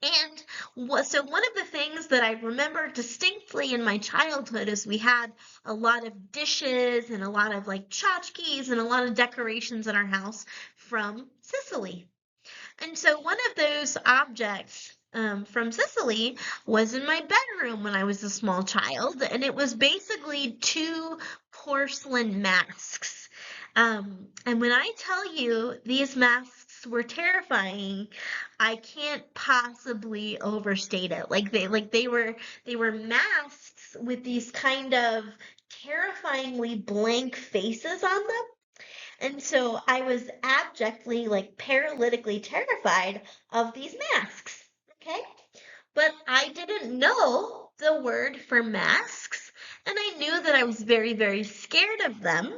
[SPEAKER 1] And so one of the things that I remember distinctly in my childhood is we had a lot of dishes and a lot of like tchotchkes and a lot of decorations in our house from Sicily. And so one of those objects from Sicily was in my bedroom when I was a small child, and it was basically two porcelain masks. And when I tell you these masks were terrifying, I can't possibly overstate it. They were masks with these kind of terrifyingly blank faces on them. And so I was abjectly, like paralytically terrified of these masks. Okay. But I didn't know the word for masks. And I knew that I was very, very scared of them.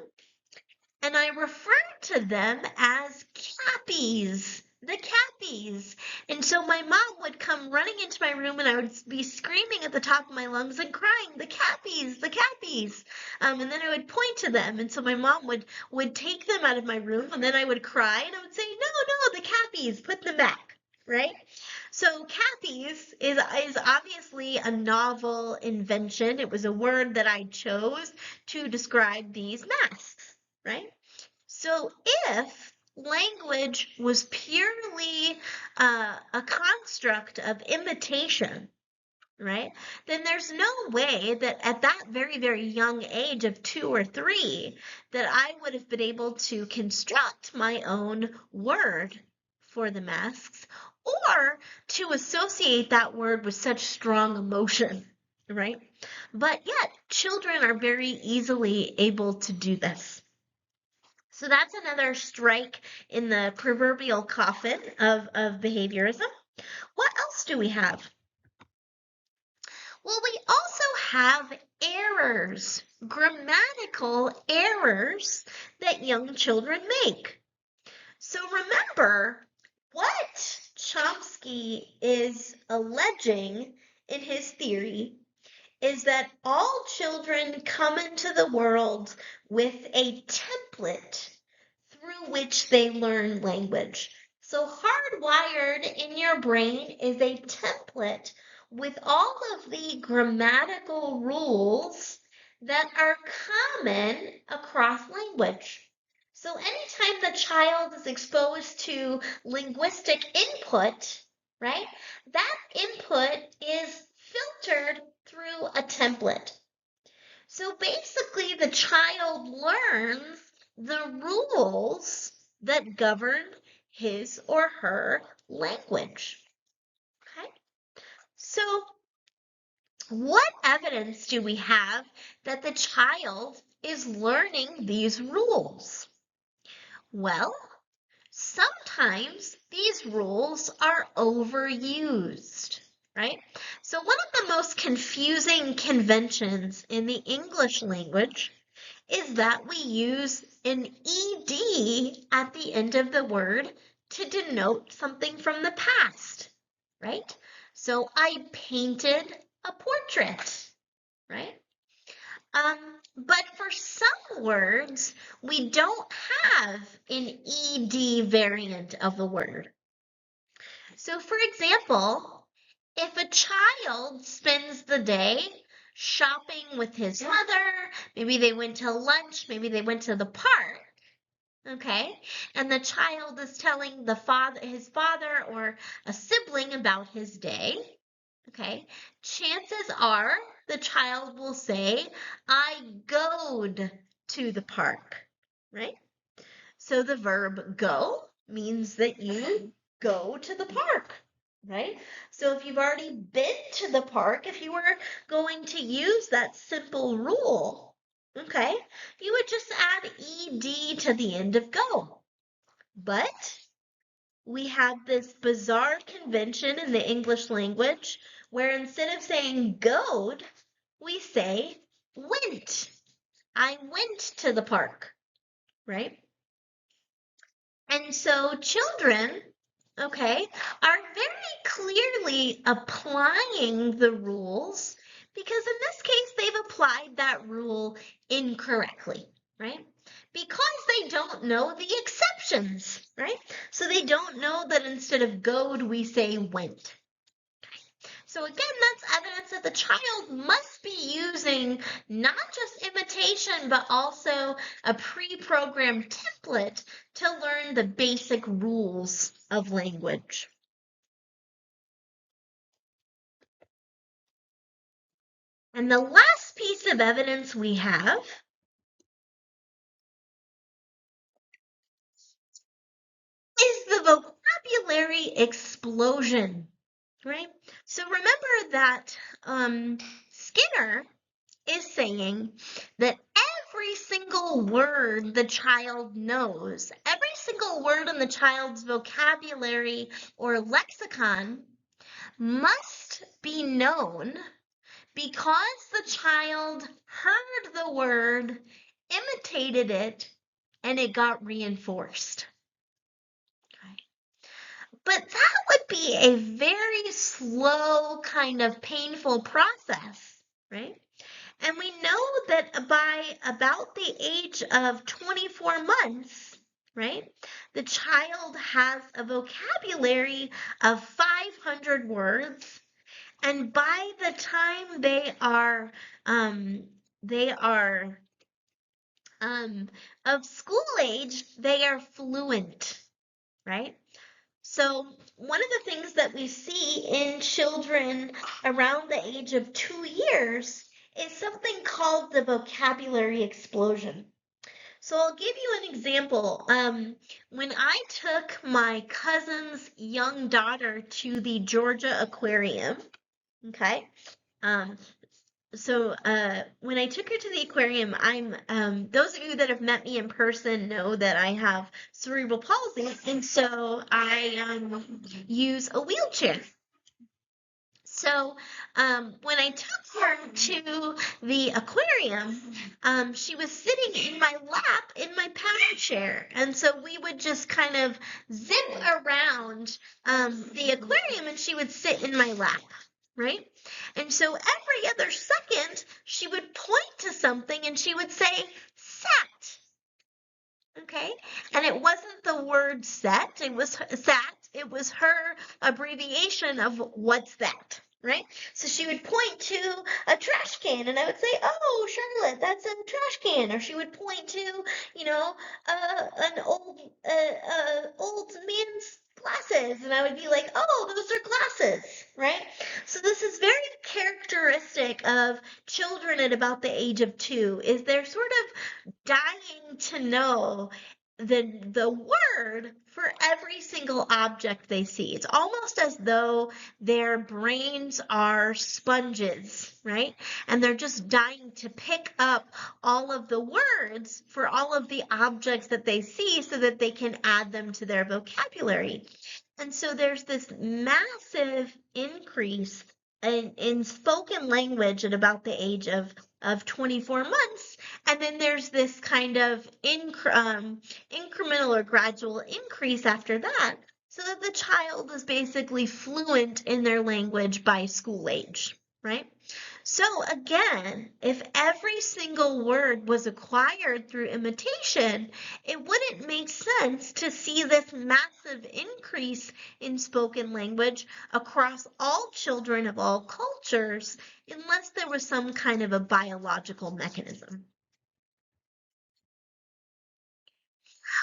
[SPEAKER 1] And I referred to them as cappies, the cappies. And so my mom would come running into my room and I would be screaming at the top of my lungs and crying, the cappies, the cappies. And then I would point to them. And so my mom would take them out of my room and then I would cry and I would say, no, no, the cappies, put them back, right? So cappies is obviously a novel invention. It was a word that I chose to describe these masks, right? So if language was purely a construct of imitation, right, then there's no way that at that very, very young age of 2 or 3 that I would have been able to construct my own word for the masks or to associate that word with such strong emotion, right? But yet, children are very easily able to do this. So that's another strike in the proverbial coffin of behaviorism. What else do we have? Well, we also have errors, grammatical errors that young children make. So remember, what Chomsky is alleging in his theory is that all children come into the world with a template through which they learn language. So hardwired in your brain is a template with all of the grammatical rules that are common across language. So anytime the child is exposed to linguistic input, right, that input is filtered through a template. So basically, the child learns the rules that govern his or her language. So, what evidence do we have that the child is learning these rules? Well, sometimes these rules are overused, right? So one of the most confusing conventions in the English language is that we use an ed at the end of the word to denote something from the past, right? So I painted a portrait, right? But for some words, we don't have an ed variant of the word. So for example, if a child spends the day shopping with his mother, maybe they went to lunch, maybe they went to the park, okay, and the child is telling his father or a sibling about his day, okay, chances are the child will say, I goed to the park, right? So the verb go means that you go to the park, right? So if you've already been to the park, if you were going to use that simple rule, okay, you would just add ed to the end of go. But we have this bizarre convention in the English language where instead of saying goed, we say went. I went to the park, right? And so children, okay, are very clearly applying the rules because in this case, they've applied that rule incorrectly, right? Because they don't know the exceptions, right? So they don't know that instead of goed, we say went. So again, that's evidence that the child must be using not just imitation, but also a pre-programmed template to learn the basic rules of language. And the last piece of evidence we have is the vocabulary explosion, right? So remember that Skinner is saying that every single word the child knows, every single word in the child's vocabulary or lexicon must be known because the child heard the word, imitated it, and it got reinforced. Okay. But that would be a very slow, kind of painful process, right? And we know that by about the age of 24 months, right, the child has a vocabulary of 500 words. And by the time they are of school age, they are fluent, right? So one of the things that we see in children around the age of 2 years is something called the vocabulary explosion. So I'll give you an example. When I took my cousin's young daughter to the Georgia Aquarium, okay, um, so when I took her to the aquarium, those of you that have met me in person know that I have cerebral palsy, and so I use a wheelchair. So when I took her to the aquarium, she was sitting in my lap in my paddle chair. And so we would just kind of zip around the aquarium and she would sit in my lap, right? And so every other second, she would point to something and she would say, sat. Okay, and it wasn't the word set, it was sat, it was her abbreviation of what's that, right? So she would point to a trash can and I would say, oh, Charlotte, that's a trash can. Or she would point to, an old man's glasses. And I would be like, oh, those are glasses, right? So this is very characteristic of children at about the age of 2, is they're sort of dying to know the word for every single object they see. It's almost as though their brains are sponges, right? And they're just dying to pick up all of the words for all of the objects that they see so that they can add them to their vocabulary. And so there's this massive increase in spoken language at about the age of 24 months. And then there's this kind of incremental or gradual increase after that, so that the child is basically fluent in their language by school age, right? So again, if every single word was acquired through imitation, it wouldn't make sense to see this massive increase in spoken language across all children of all cultures unless there was some kind of a biological mechanism.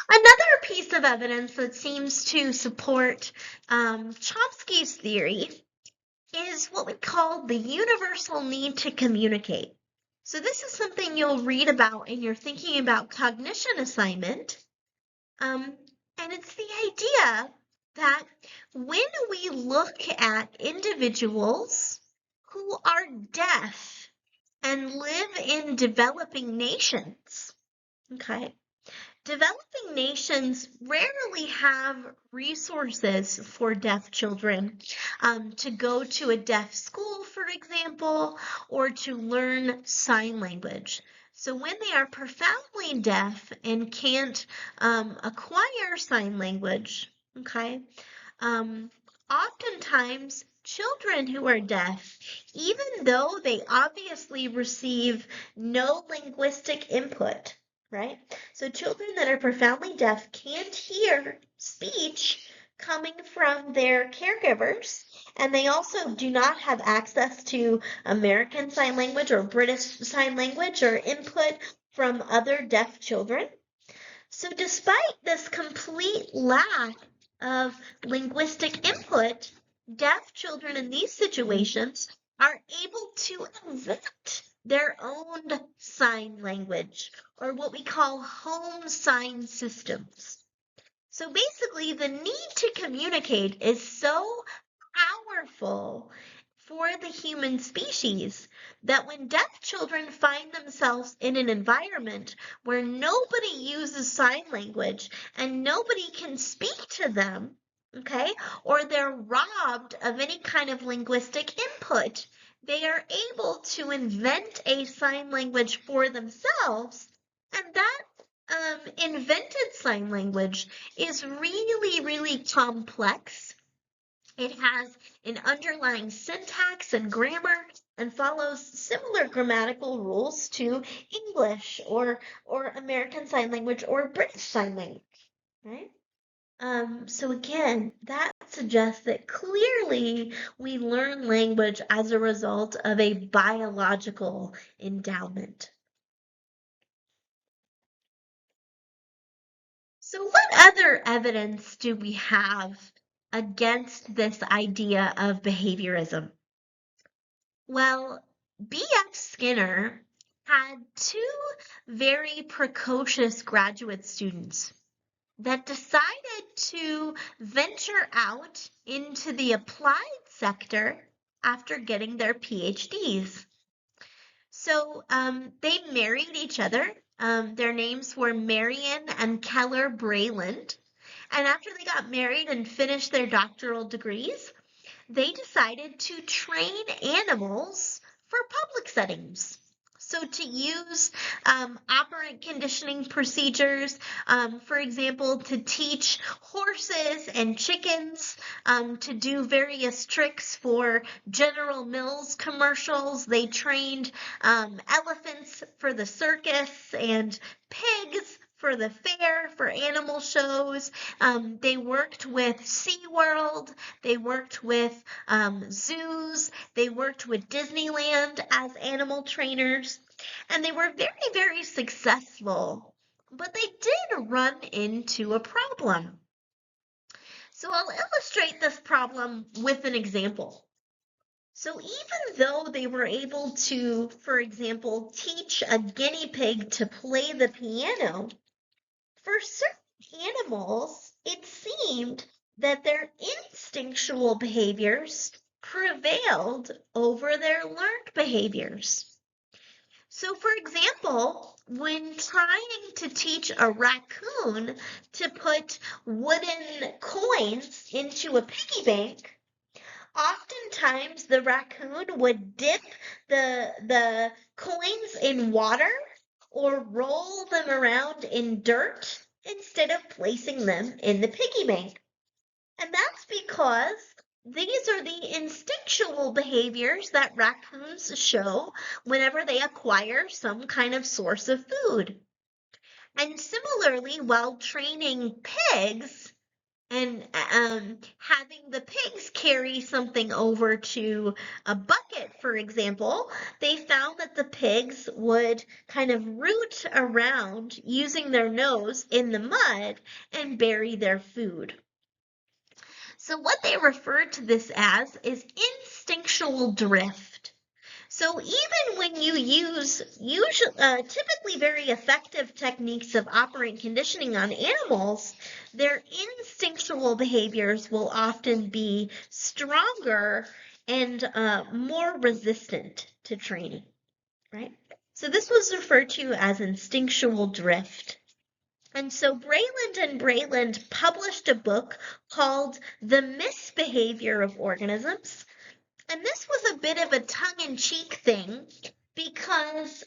[SPEAKER 1] Another piece of evidence that seems to support Chomsky's theory is what we call the universal need to communicate. So this is something you'll read about in your thinking about cognition assignment. And it's the idea that when we look at individuals who are deaf and live in developing nations, okay, developing nations rarely have resources for deaf children to go to a deaf school, for example, or to learn sign language. So when they are profoundly deaf and can't acquire sign language, okay, oftentimes children who are deaf, even though they obviously receive no linguistic input, right? So children that are profoundly deaf can't hear speech coming from their caregivers, and they also do not have access to American Sign Language or British Sign Language or input from other deaf children. So despite this complete lack of linguistic input, deaf children in these situations are able to invent their own sign language, or what we call home sign systems. So basically, the need to communicate is so powerful for the human species that when deaf children find themselves in an environment where nobody uses sign language and nobody can speak to them, okay, or they're robbed of any kind of linguistic input, they are able to invent a sign language for themselves, and that invented sign language is really, really complex. It has an underlying syntax and grammar and follows similar grammatical rules to English or American Sign Language or British Sign Language, right? So again, that suggests that clearly we learn language as a result of a biological endowment. So what other evidence do we have against this idea of behaviorism? Well, B.F. Skinner had two very precocious graduate students that decided to venture out into the applied sector after getting their PhDs. So they married each other. Their names were Marion and Keller Brayland. And after they got married and finished their doctoral degrees, they decided to train animals for public settings. So to use operant conditioning procedures, for example, to teach horses and chickens to do various tricks for General Mills commercials. They trained elephants for the circus and pigs for the fair, for animal shows. They worked with SeaWorld. They worked with zoos. They worked with Disneyland as animal trainers. And they were very, very successful. But they did run into a problem. So I'll illustrate this problem with an example. So even though they were able to, for example, teach a guinea pig to play the piano, for certain animals, claimed that their instinctual behaviors prevailed over their learned behaviors. So, for example, when trying to teach a raccoon to put wooden coins into a piggy bank, oftentimes the raccoon would dip the coins in water or roll them around in dirt instead of placing them in the piggy bank. And that's because these are the instinctual behaviors that raccoons show whenever they acquire some kind of source of food. And similarly, while training pigs and having the pigs carry something over to a bucket, for example, they found that the pigs would kind of root around using their nose in the mud and bury their food. So what they refer to this as is instinctual drift. So even when you use typically very effective techniques of operant conditioning on animals, their instinctual behaviors will often be stronger and more resistant to training, right? So this was referred to as instinctual drift. And so Brayland and Brayland published a book called The Misbehavior of Organisms. And this was a bit of a tongue-in-cheek thing because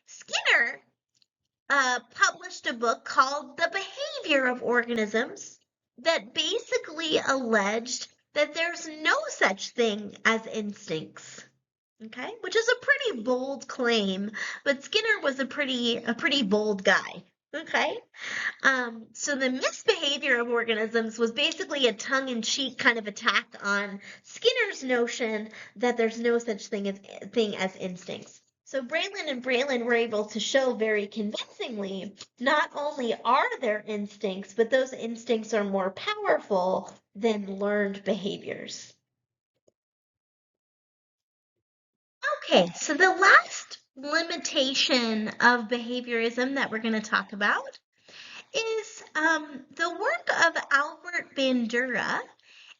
[SPEAKER 1] Skinner published a book called The Behavior of Organisms that basically alleged that there's no such thing as instincts. Okay, which is a pretty bold claim, but Skinner was a pretty bold guy. Okay, so the misbehavior of organisms was basically a tongue-in-cheek kind of attack on Skinner's notion that there's no such thing as instincts. So Brayland and Brayland were able to show very convincingly not only are there instincts, but those instincts are more powerful than learned behaviors. Okay, so the last limitation of behaviorism that we're going to talk about is the work of Albert Bandura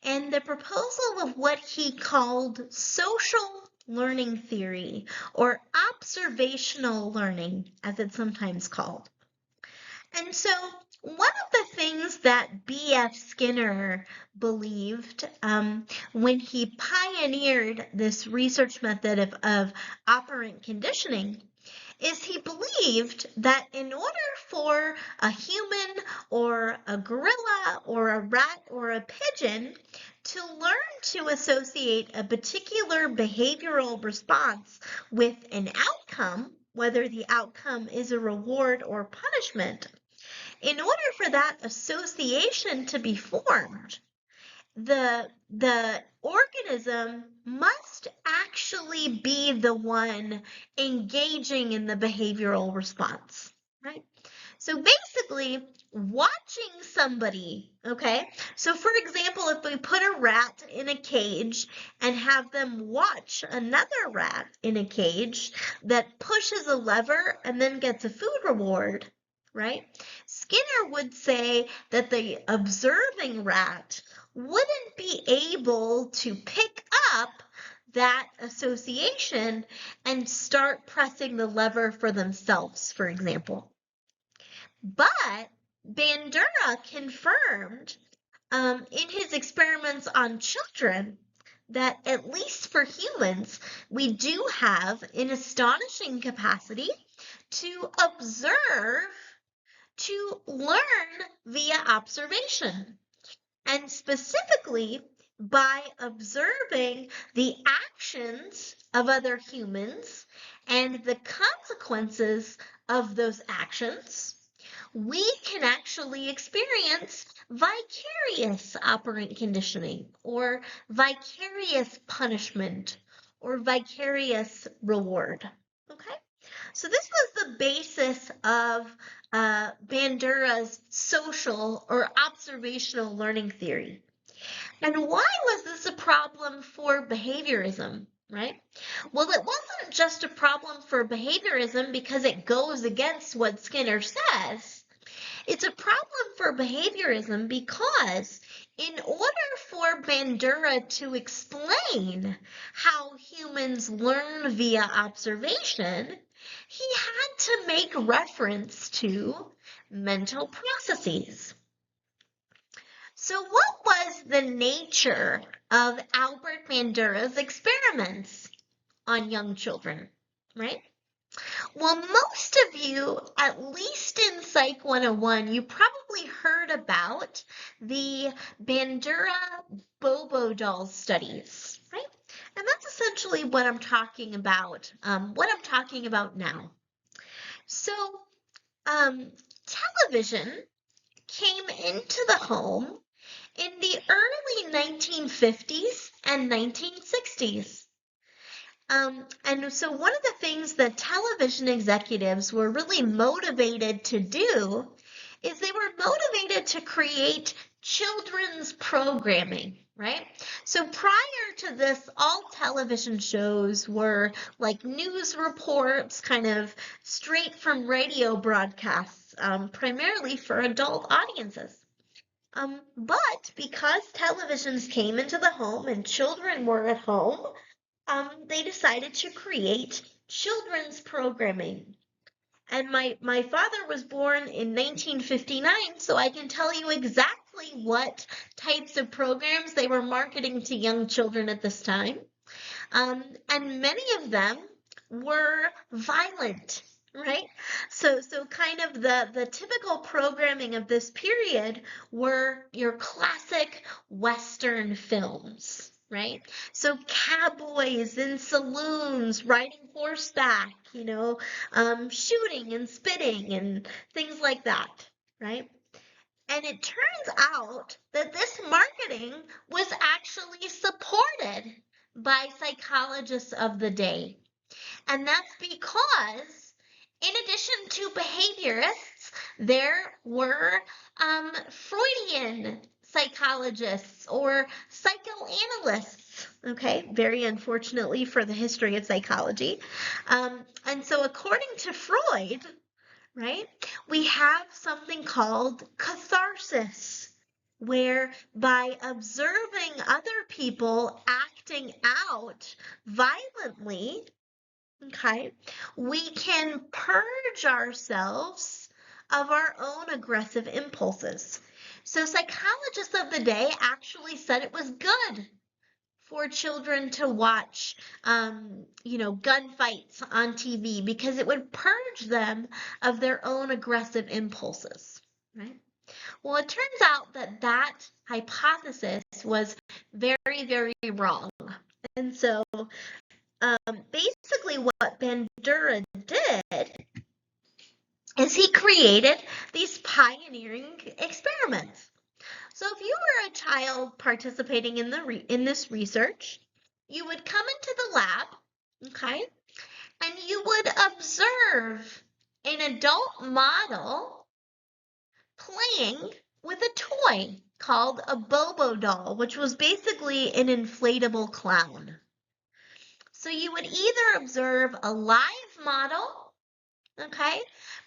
[SPEAKER 1] and the proposal of what he called social learning theory, or observational learning, as it's sometimes called. And so one of the things that B.F. Skinner believed when he pioneered this research method of operant conditioning is he believed that in order for a human or a gorilla or a rat or a pigeon to learn to associate a particular behavioral response with an outcome, whether the outcome is a reward or punishment, in order for that association to be formed, the organism must actually be the one engaging in the behavioral response, right? So basically, watching somebody, okay? So for example, if we put a rat in a cage and have them watch another rat in a cage that pushes a lever and then gets a food reward, right? Skinner would say that the observing rat wouldn't be able to pick up that association and start pressing the lever for themselves, for example. But Bandura confirmed in his experiments on children that at least for humans, we do have an astonishing capacity to observe, to learn via observation, and specifically by observing the actions of other humans and the consequences of those actions, we can actually experience vicarious operant conditioning or vicarious punishment or vicarious reward. Okay? So this was the basis of Bandura's social or observational learning theory. And why was this a problem for behaviorism, right? Well, it wasn't just a problem for behaviorism because it goes against what Skinner says. It's a problem for behaviorism because in order for Bandura to explain how humans learn via observation, he had to make reference to mental processes. So what was the nature of Albert Bandura's experiments on young children, right? Well, most of you, at least in Psych 101, you probably heard about the Bandura Bobo doll studies, right? And that's essentially what I'm talking about, now. So, television came into the home in the early 1950s and 1960s. And so one of the things that television executives were really motivated to do is they were motivated to create children's programming, right? So prior to this, all television shows were like news reports, kind of straight from radio broadcasts, primarily for adult audiences. But because televisions came into the home and children were at home, they decided to create children's programming. And my father was born in 1959, so I can tell you exactly what types of programs they were marketing to young children at this time. And many of them were violent, right? So kind of the typical programming of this period were your classic Western films, right? So cowboys in saloons, riding horseback, shooting and spitting and things like that, right? And it turns out that this marketing was actually supported by psychologists of the day. And that's because, in addition to behaviorists, there were Freudian psychologists or psychoanalysts, okay, very unfortunately for the history of psychology. And so according to Freud, right, we have something called catharsis, where by observing other people acting out violently, okay, we can purge ourselves of our own aggressive impulses. So psychologists of the day actually said it was good for children to watch, gunfights on TV because it would purge them of their own aggressive impulses, right? Well, it turns out that that hypothesis was very, very wrong. And so basically what Bandura did is he created these pioneering experiments. So if you were a child participating in this research, you would come into the lab, okay, and you would observe an adult model playing with a toy called a Bobo doll, which was basically an inflatable clown. So you would either observe a live model, okay,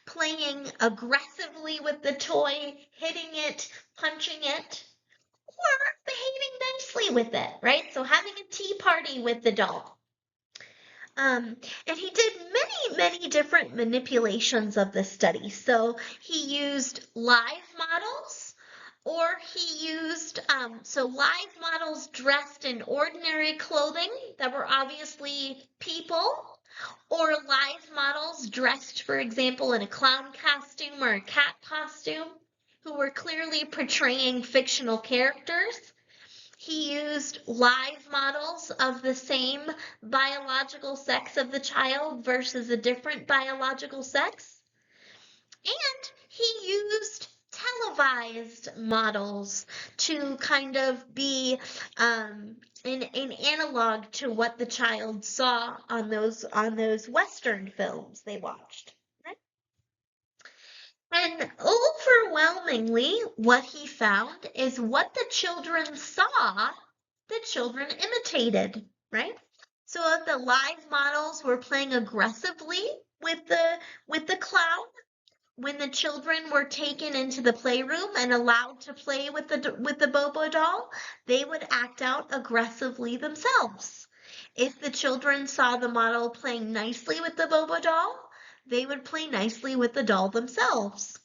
[SPEAKER 1] playing aggressively with the toy, hitting it, punching it, or behaving nicely with it, right? So having a tea party with the doll. And he did many, many different manipulations of the study. So he used live models, or he used, so live models dressed in ordinary clothing that were obviously people, or live models dressed, for example, in a clown costume or a cat costume, who were clearly portraying fictional characters. He used live models of the same biological sex of the child versus a different biological sex. And he used televised models to kind of be an analog to what the child saw on those Western films they watched. And overwhelmingly, what he found is what the children saw, the children imitated, right? So if the live models were playing aggressively with the clown, when the children were taken into the playroom and allowed to play with the Bobo doll, they would act out aggressively themselves. If the children saw the model playing nicely with the Bobo doll, they would play nicely with the doll themselves.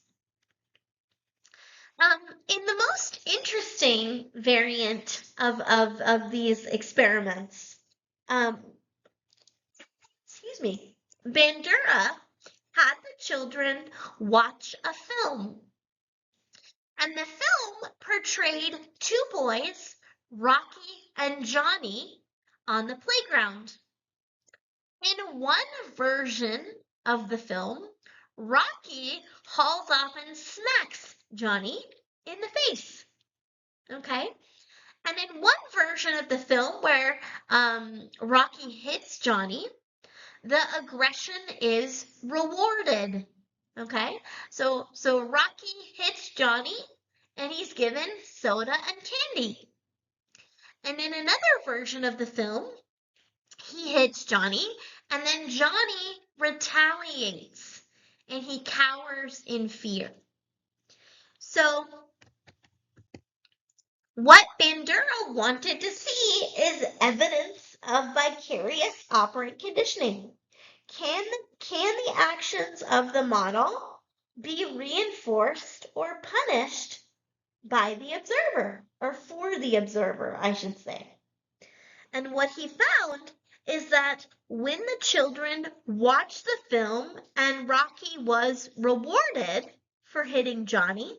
[SPEAKER 1] In the most interesting variant of these experiments, excuse me, Bandura had the children watch a film. And the film portrayed two boys, Rocky and Johnny, on the playground. In one version of the film, Rocky hauls off and smacks Johnny in the face. Okay? And in one version of the film where Rocky hits Johnny, the aggression is rewarded. Okay? So Rocky hits Johnny and he's given soda and candy. And in another version of the film, he hits Johnny and then Johnny retaliates and he cowers in fear. So what Bandura wanted to see is evidence of vicarious operant conditioning. Can the actions of the model be reinforced or punished by the observer, or for the observer, I should say? And what he found is that when the children watched the film and Rocky was rewarded for hitting Johnny,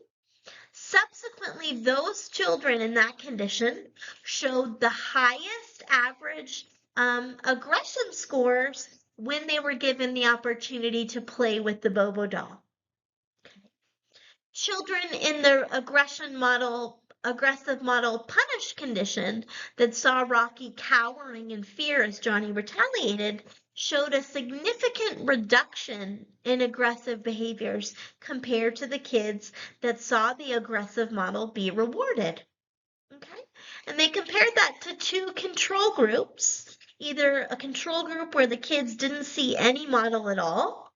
[SPEAKER 1] subsequently those children in that condition showed the highest average aggression scores when they were given the opportunity to play with the Bobo doll. Children in the aggressive model punish condition that saw Rocky cowering in fear as Johnny retaliated showed a significant reduction in aggressive behaviors compared to the kids that saw the aggressive model be rewarded. Okay? And they compared that to two control groups, either a control group where the kids didn't see any model at all,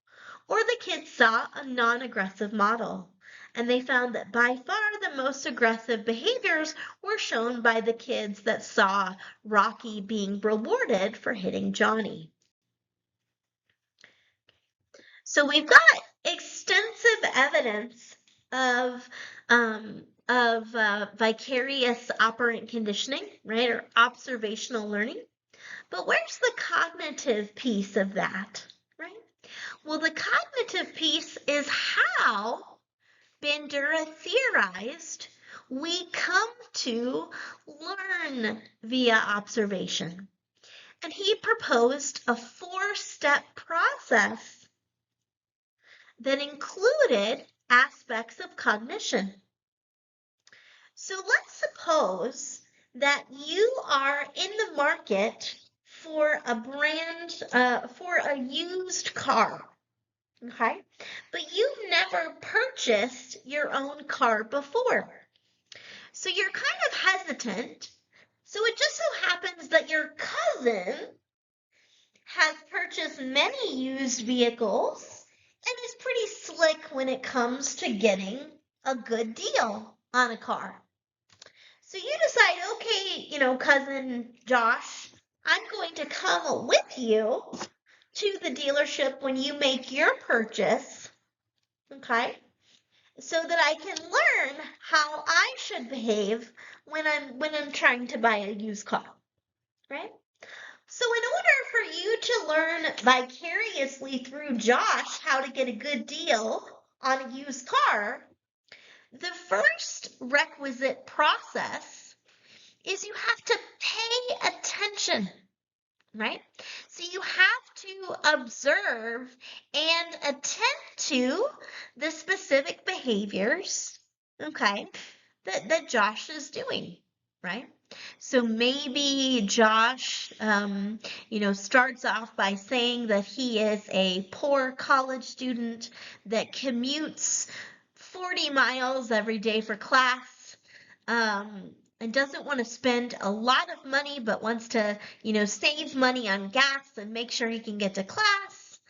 [SPEAKER 1] or the kids saw a non-aggressive model. And they found that by far the most aggressive behaviors were shown by the kids that saw Rocky being rewarded for hitting Johnny. So we've got extensive evidence of vicarious operant conditioning, right, or observational learning. But where's the cognitive piece of that, right? Well, the cognitive piece is how Bandura theorized we come to learn via observation. And he proposed a 4-step process that included aspects of cognition. So let's suppose that you are in the market for a used car. Okay, but you've never purchased your own car before. So you're kind of hesitant. So it just so happens that your cousin has purchased many used vehicles and is pretty slick when it comes to getting a good deal on a car. So you decide, okay, cousin Josh, I'm going to come with you to the dealership when you make your purchase, okay, so that I can learn how I should behave when I'm trying to buy a used car, right? So in order for you to learn vicariously through Josh how to get a good deal on a used car, the first requisite process is you have to pay attention, right? So you have to observe and attend to the specific behaviors, okay, that Josh is doing, right? So maybe Josh, starts off by saying that he is a poor college student that commutes 40 miles every day for class, and doesn't want to spend a lot of money, but wants to, save money on gas and make sure he can get to class.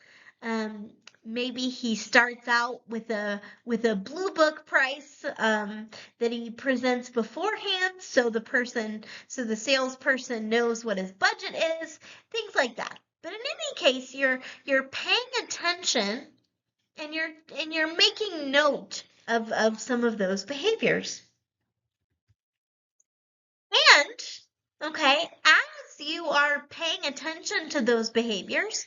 [SPEAKER 1] Maybe he starts out with a blue book price that he presents beforehand, so the salesperson knows what his budget is, things like that. But in any case, you're paying attention, and you're making note of some of those behaviors. And okay, as you are paying attention to those behaviors,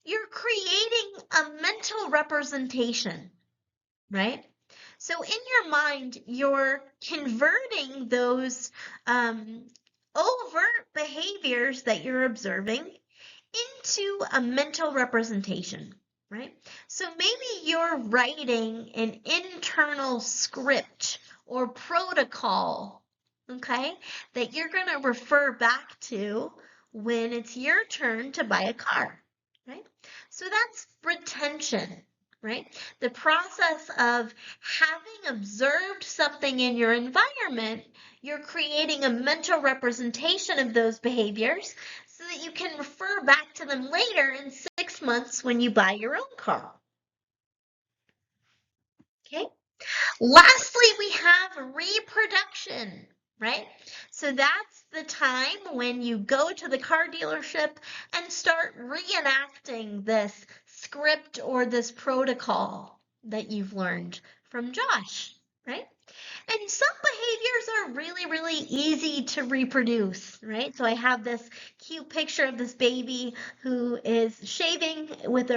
[SPEAKER 1] you're creating a mental representation, right? So in your mind, you're converting those overt behaviors that you're observing into a mental representation, right? So maybe you're writing an internal script or protocol, okay, that you're going to refer back to when it's your turn to buy a car, right? So that's retention, right? The process of having observed something in your environment, you're creating a mental representation of those behaviors so that you can refer back to them later in 6 months when you buy your own car. Okay. Lastly, we have reproduction, right? So that's the time when you go to the car dealership and start reenacting this script or this protocol that you've learned from Josh, right? And some behaviors are really, really easy to reproduce, right? So I have this cute picture of this baby who is shaving with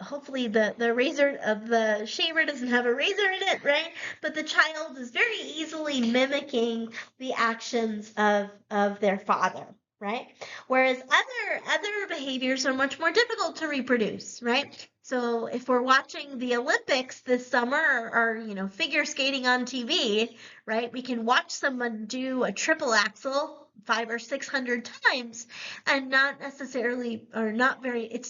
[SPEAKER 1] hopefully the razor of the shaver doesn't have a razor in it, right? But the child is very easily mimicking the actions of their father, right? Whereas other behaviors are much more difficult to reproduce, right? So if we're watching the Olympics this summer, or figure skating on TV, right, we can watch someone do a triple axel 500 or 600 times, and it's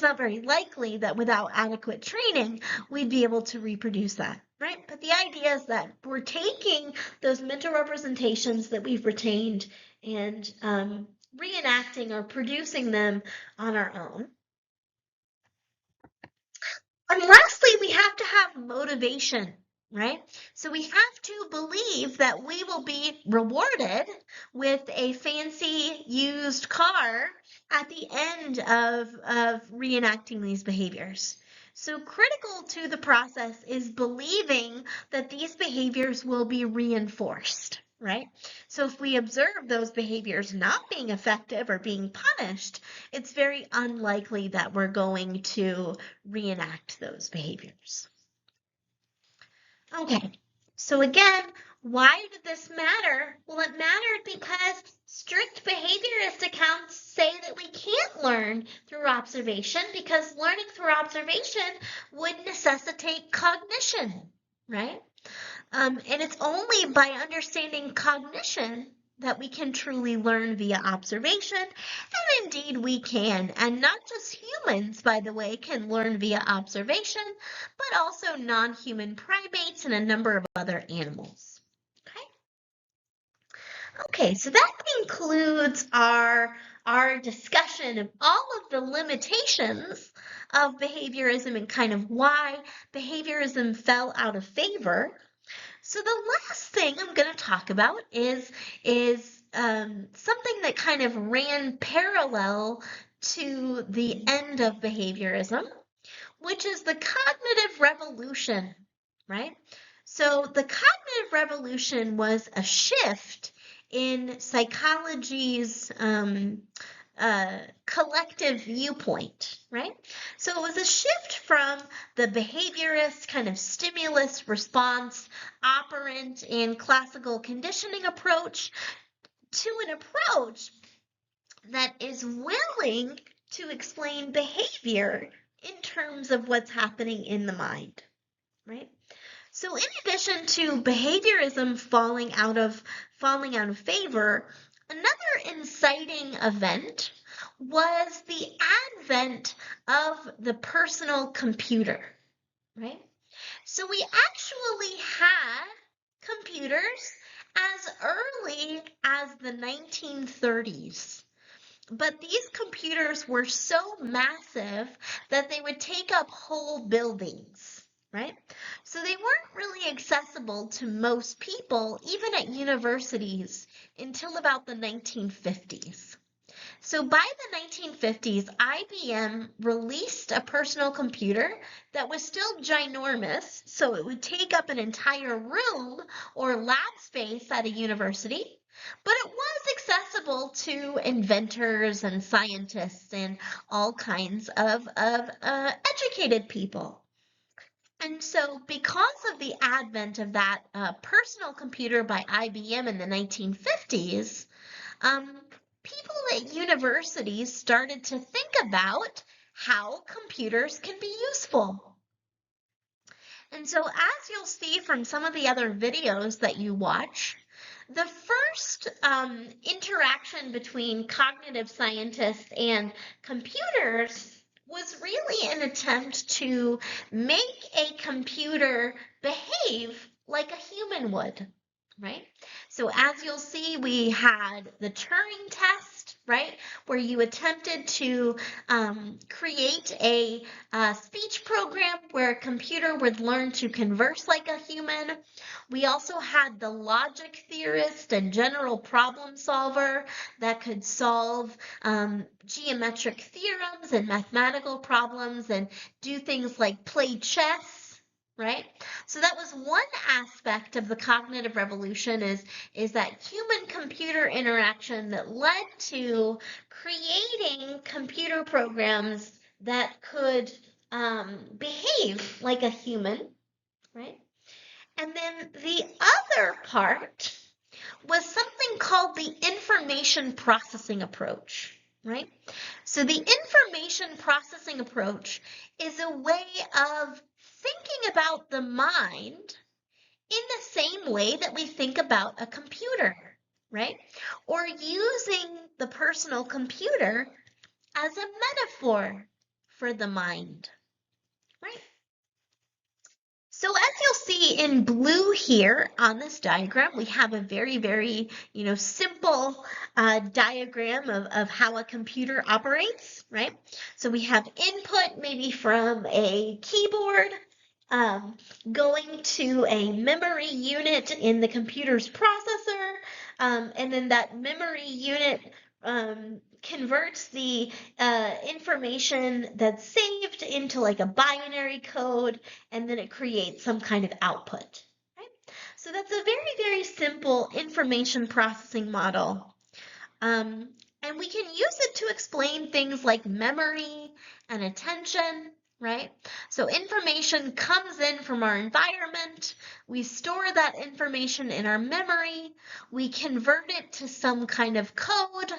[SPEAKER 1] not very likely that without adequate training we'd be able to reproduce that, right? But the idea is that we're taking those mental representations that we've retained and reenacting or producing them on our own. And lastly, we have to have motivation, right? So we have to believe that we will be rewarded with a fancy used car at the end of reenacting these behaviors. So critical to the process is believing that these behaviors will be reinforced, right? So if we observe those behaviors not being effective or being punished, it's very unlikely that we're going to reenact those behaviors. Okay, so again, why did this matter? Well, it mattered because strict behaviorist accounts say that we can't learn through observation because learning through observation would necessitate cognition, right? And it's only by understanding cognition that we can truly learn via observation, and indeed we can. And not just humans, by the way, can learn via observation, but also non-human primates and a number of other animals. Okay, so that concludes our discussion of all of the limitations of behaviorism and kind of why behaviorism fell out of favor. So the last thing I'm going to talk about is something that kind of ran parallel to the end of behaviorism, which is the cognitive revolution, right? So the cognitive revolution was a shift in psychology's collective viewpoint, right? So it was a shift from the behaviorist kind of stimulus response operant and classical conditioning approach to an approach that is willing to explain behavior in terms of what's happening in the mind, right? So in addition to behaviorism falling out of favor, another inciting event was the advent of the personal computer, right? So we actually had computers as early as the 1930s. but these computers were so massive that they would take up whole buildings, right? So they weren't really accessible to most people, even at universities, until about the 1950s. So by the 1950s, IBM released a personal computer that was still ginormous, so it would take up an entire room or lab space at a university, but it was accessible to inventors and scientists and all kinds of educated people. And so because of the advent of that personal computer by IBM in the 1950s, people at universities started to think about how computers can be useful. And so as you'll see from some of the other videos that you watch, the first interaction between cognitive scientists and computers was really an attempt to make a computer behave like a human would, right? So as you'll see, we had the Turing test, right, where you attempted to create a speech program where a computer would learn to converse like a human. We also had the logic theorist and general problem solver that could solve geometric theorems and mathematical problems and do things like play chess, right? So that was one aspect of the cognitive revolution is that human-computer interaction that led to creating computer programs that could behave like a human, right? And then the other part was something called the information processing approach, right? So the information processing approach is a way of thinking about the mind in the same way that we think about a computer, right? Or using the personal computer as a metaphor for the mind, right? So as you'll see in blue here on this diagram, we have a very, simple diagram of how a computer operates, right? So we have input maybe from a keyboard, going to a memory unit in the computer's processor, and then that memory unit converts the information that's saved into like a binary code, and then it creates some kind of output. Right? So that's a very simple information processing model. And we can use it to explain things like memory and attention, right? So information comes in from our environment. We store that information in our memory. We convert it to some kind of code.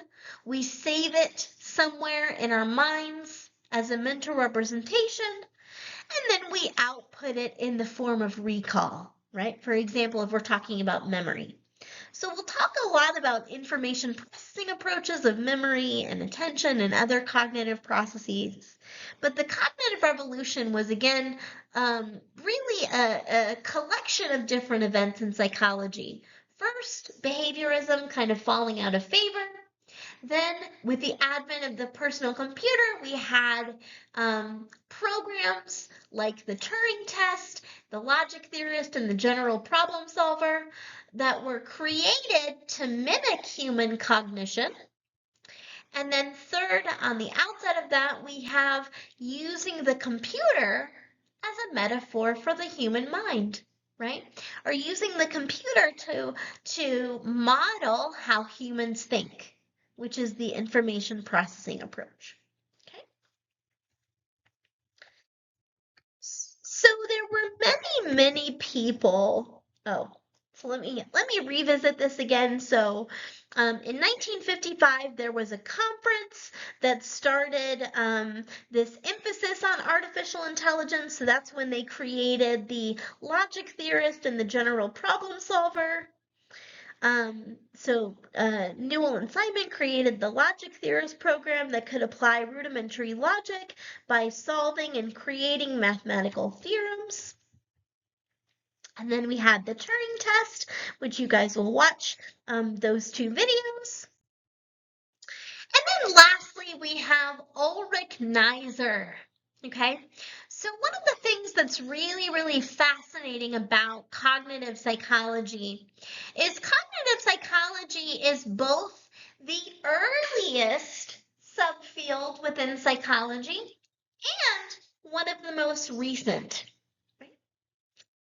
[SPEAKER 1] We save it somewhere in our minds as a mental representation. And then we output it in the form of recall, right? For example, if we're talking about memory. So we'll talk a lot about information processing approaches of memory and attention and other cognitive processes. But the cognitive revolution was, again, really a collection of different events in psychology. First, behaviorism kind of falling out of favor. Then, with the advent of the personal computer, we had programs like the Turing test, the logic theorist, and the general problem solver that were created to mimic human cognition. And then third, on the outside of that, we have using the computer as a metaphor for the human mind, right? Or using the computer to model how humans think, which is the information processing approach. Okay. So there were many people. So let me revisit this again. So in 1955, there was a conference that started this emphasis on artificial intelligence. So that's when they created the logic theorist and the general problem solver. Newell and Simon created the logic theorist program that could apply rudimentary logic by solving and creating mathematical theorems. And then we had the Turing test, which you guys will watch those two videos. And then lastly, we have Ulrich Neisser. Okay, so one of the things that's really, really fascinating about cognitive psychology is both the earliest subfield within psychology and one of the most recent. Right?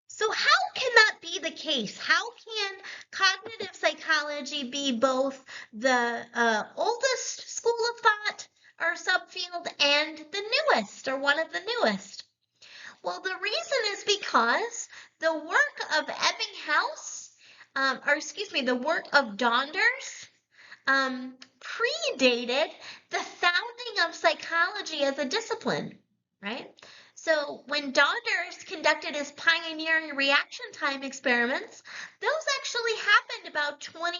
[SPEAKER 1] So how can that be the case? How can cognitive psychology be both the oldest school of thought or subfield and the newest or one of the newest? Well, the reason is because the work of Ebbinghaus, the work of Donders, predated the founding of psychology as a discipline, right? So when Donders conducted his pioneering reaction time experiments, those actually happened about 20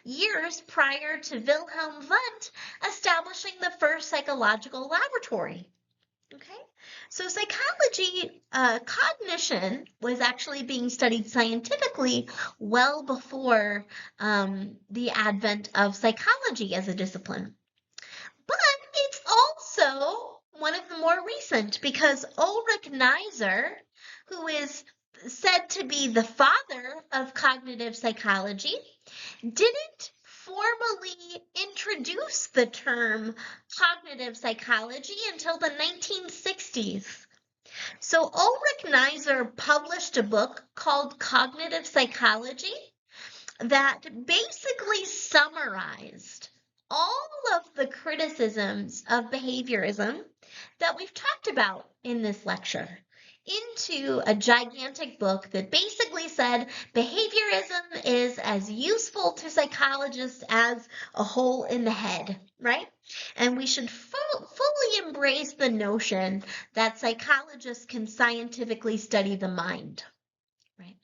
[SPEAKER 1] years prior to Wilhelm Wundt establishing the first psychological laboratory. Okay, so psychology, cognition was actually being studied scientifically well before the advent of psychology as a discipline. But it's also one of the more recent because Ulrich Neisser, who is said to be the father of cognitive psychology, didn't formally introduce the term cognitive psychology until the 1960s. So Ulrich Neisser published a book called Cognitive Psychology that basically summarized all of the criticisms of behaviorism that we've talked about in this lecture into a gigantic book that basically said behaviorism is as useful to psychologists as a hole in the head, right? And we should fully embrace the notion that psychologists can scientifically study the mind, right?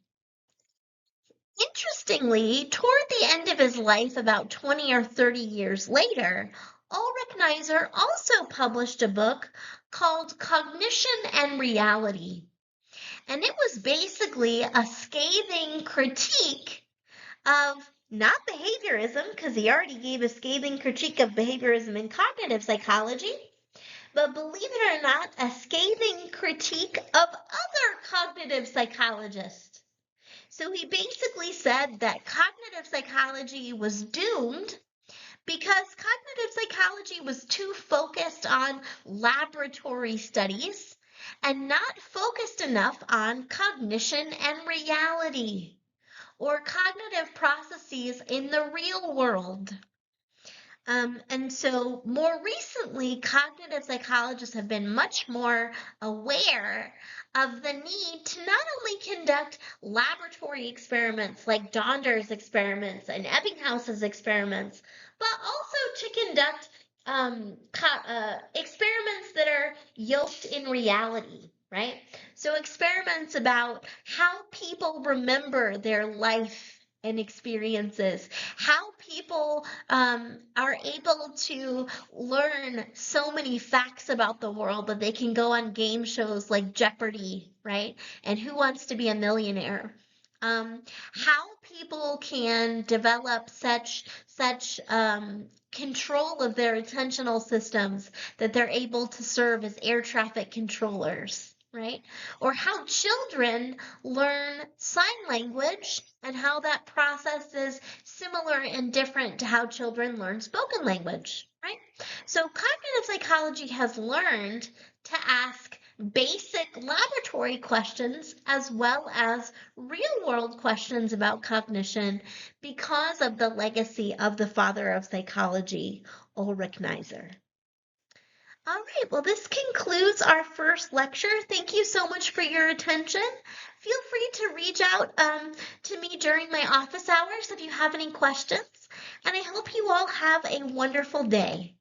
[SPEAKER 1] Interestingly, toward the end of his life, about 20 or 30 years later, Ulrich Neisser also published a book called Cognition and Reality. And it was basically a scathing critique of not behaviorism, because he already gave a scathing critique of behaviorism in cognitive psychology, but believe it or not, a scathing critique of other cognitive psychologists. So he basically said that cognitive psychology was doomed because cognitive psychology was too focused on laboratory studies and not focused enough on cognition and reality or cognitive processes in the real world. And so more recently, cognitive psychologists have been much more aware of the need to not only conduct laboratory experiments like Donders' experiments and Ebbinghaus's experiments, but also to conduct experiments that are yoked in reality, right? So experiments about how people remember their life and experiences, how people are able to learn so many facts about the world that they can go on game shows like Jeopardy, right? And Who Wants to Be a Millionaire? How people can develop such control of their attentional systems that they're able to serve as air traffic controllers, right? Or how children learn sign language and how that process is similar and different to how children learn spoken language, right? So cognitive psychology has learned to ask basic laboratory questions as well as real world questions about cognition because of the legacy of the father of psychology, Ulrich Neisser. All right, well, this concludes our first lecture. Thank you so much for your attention. Feel free to reach out to me during my office hours if you have any questions, and I hope you all have a wonderful day.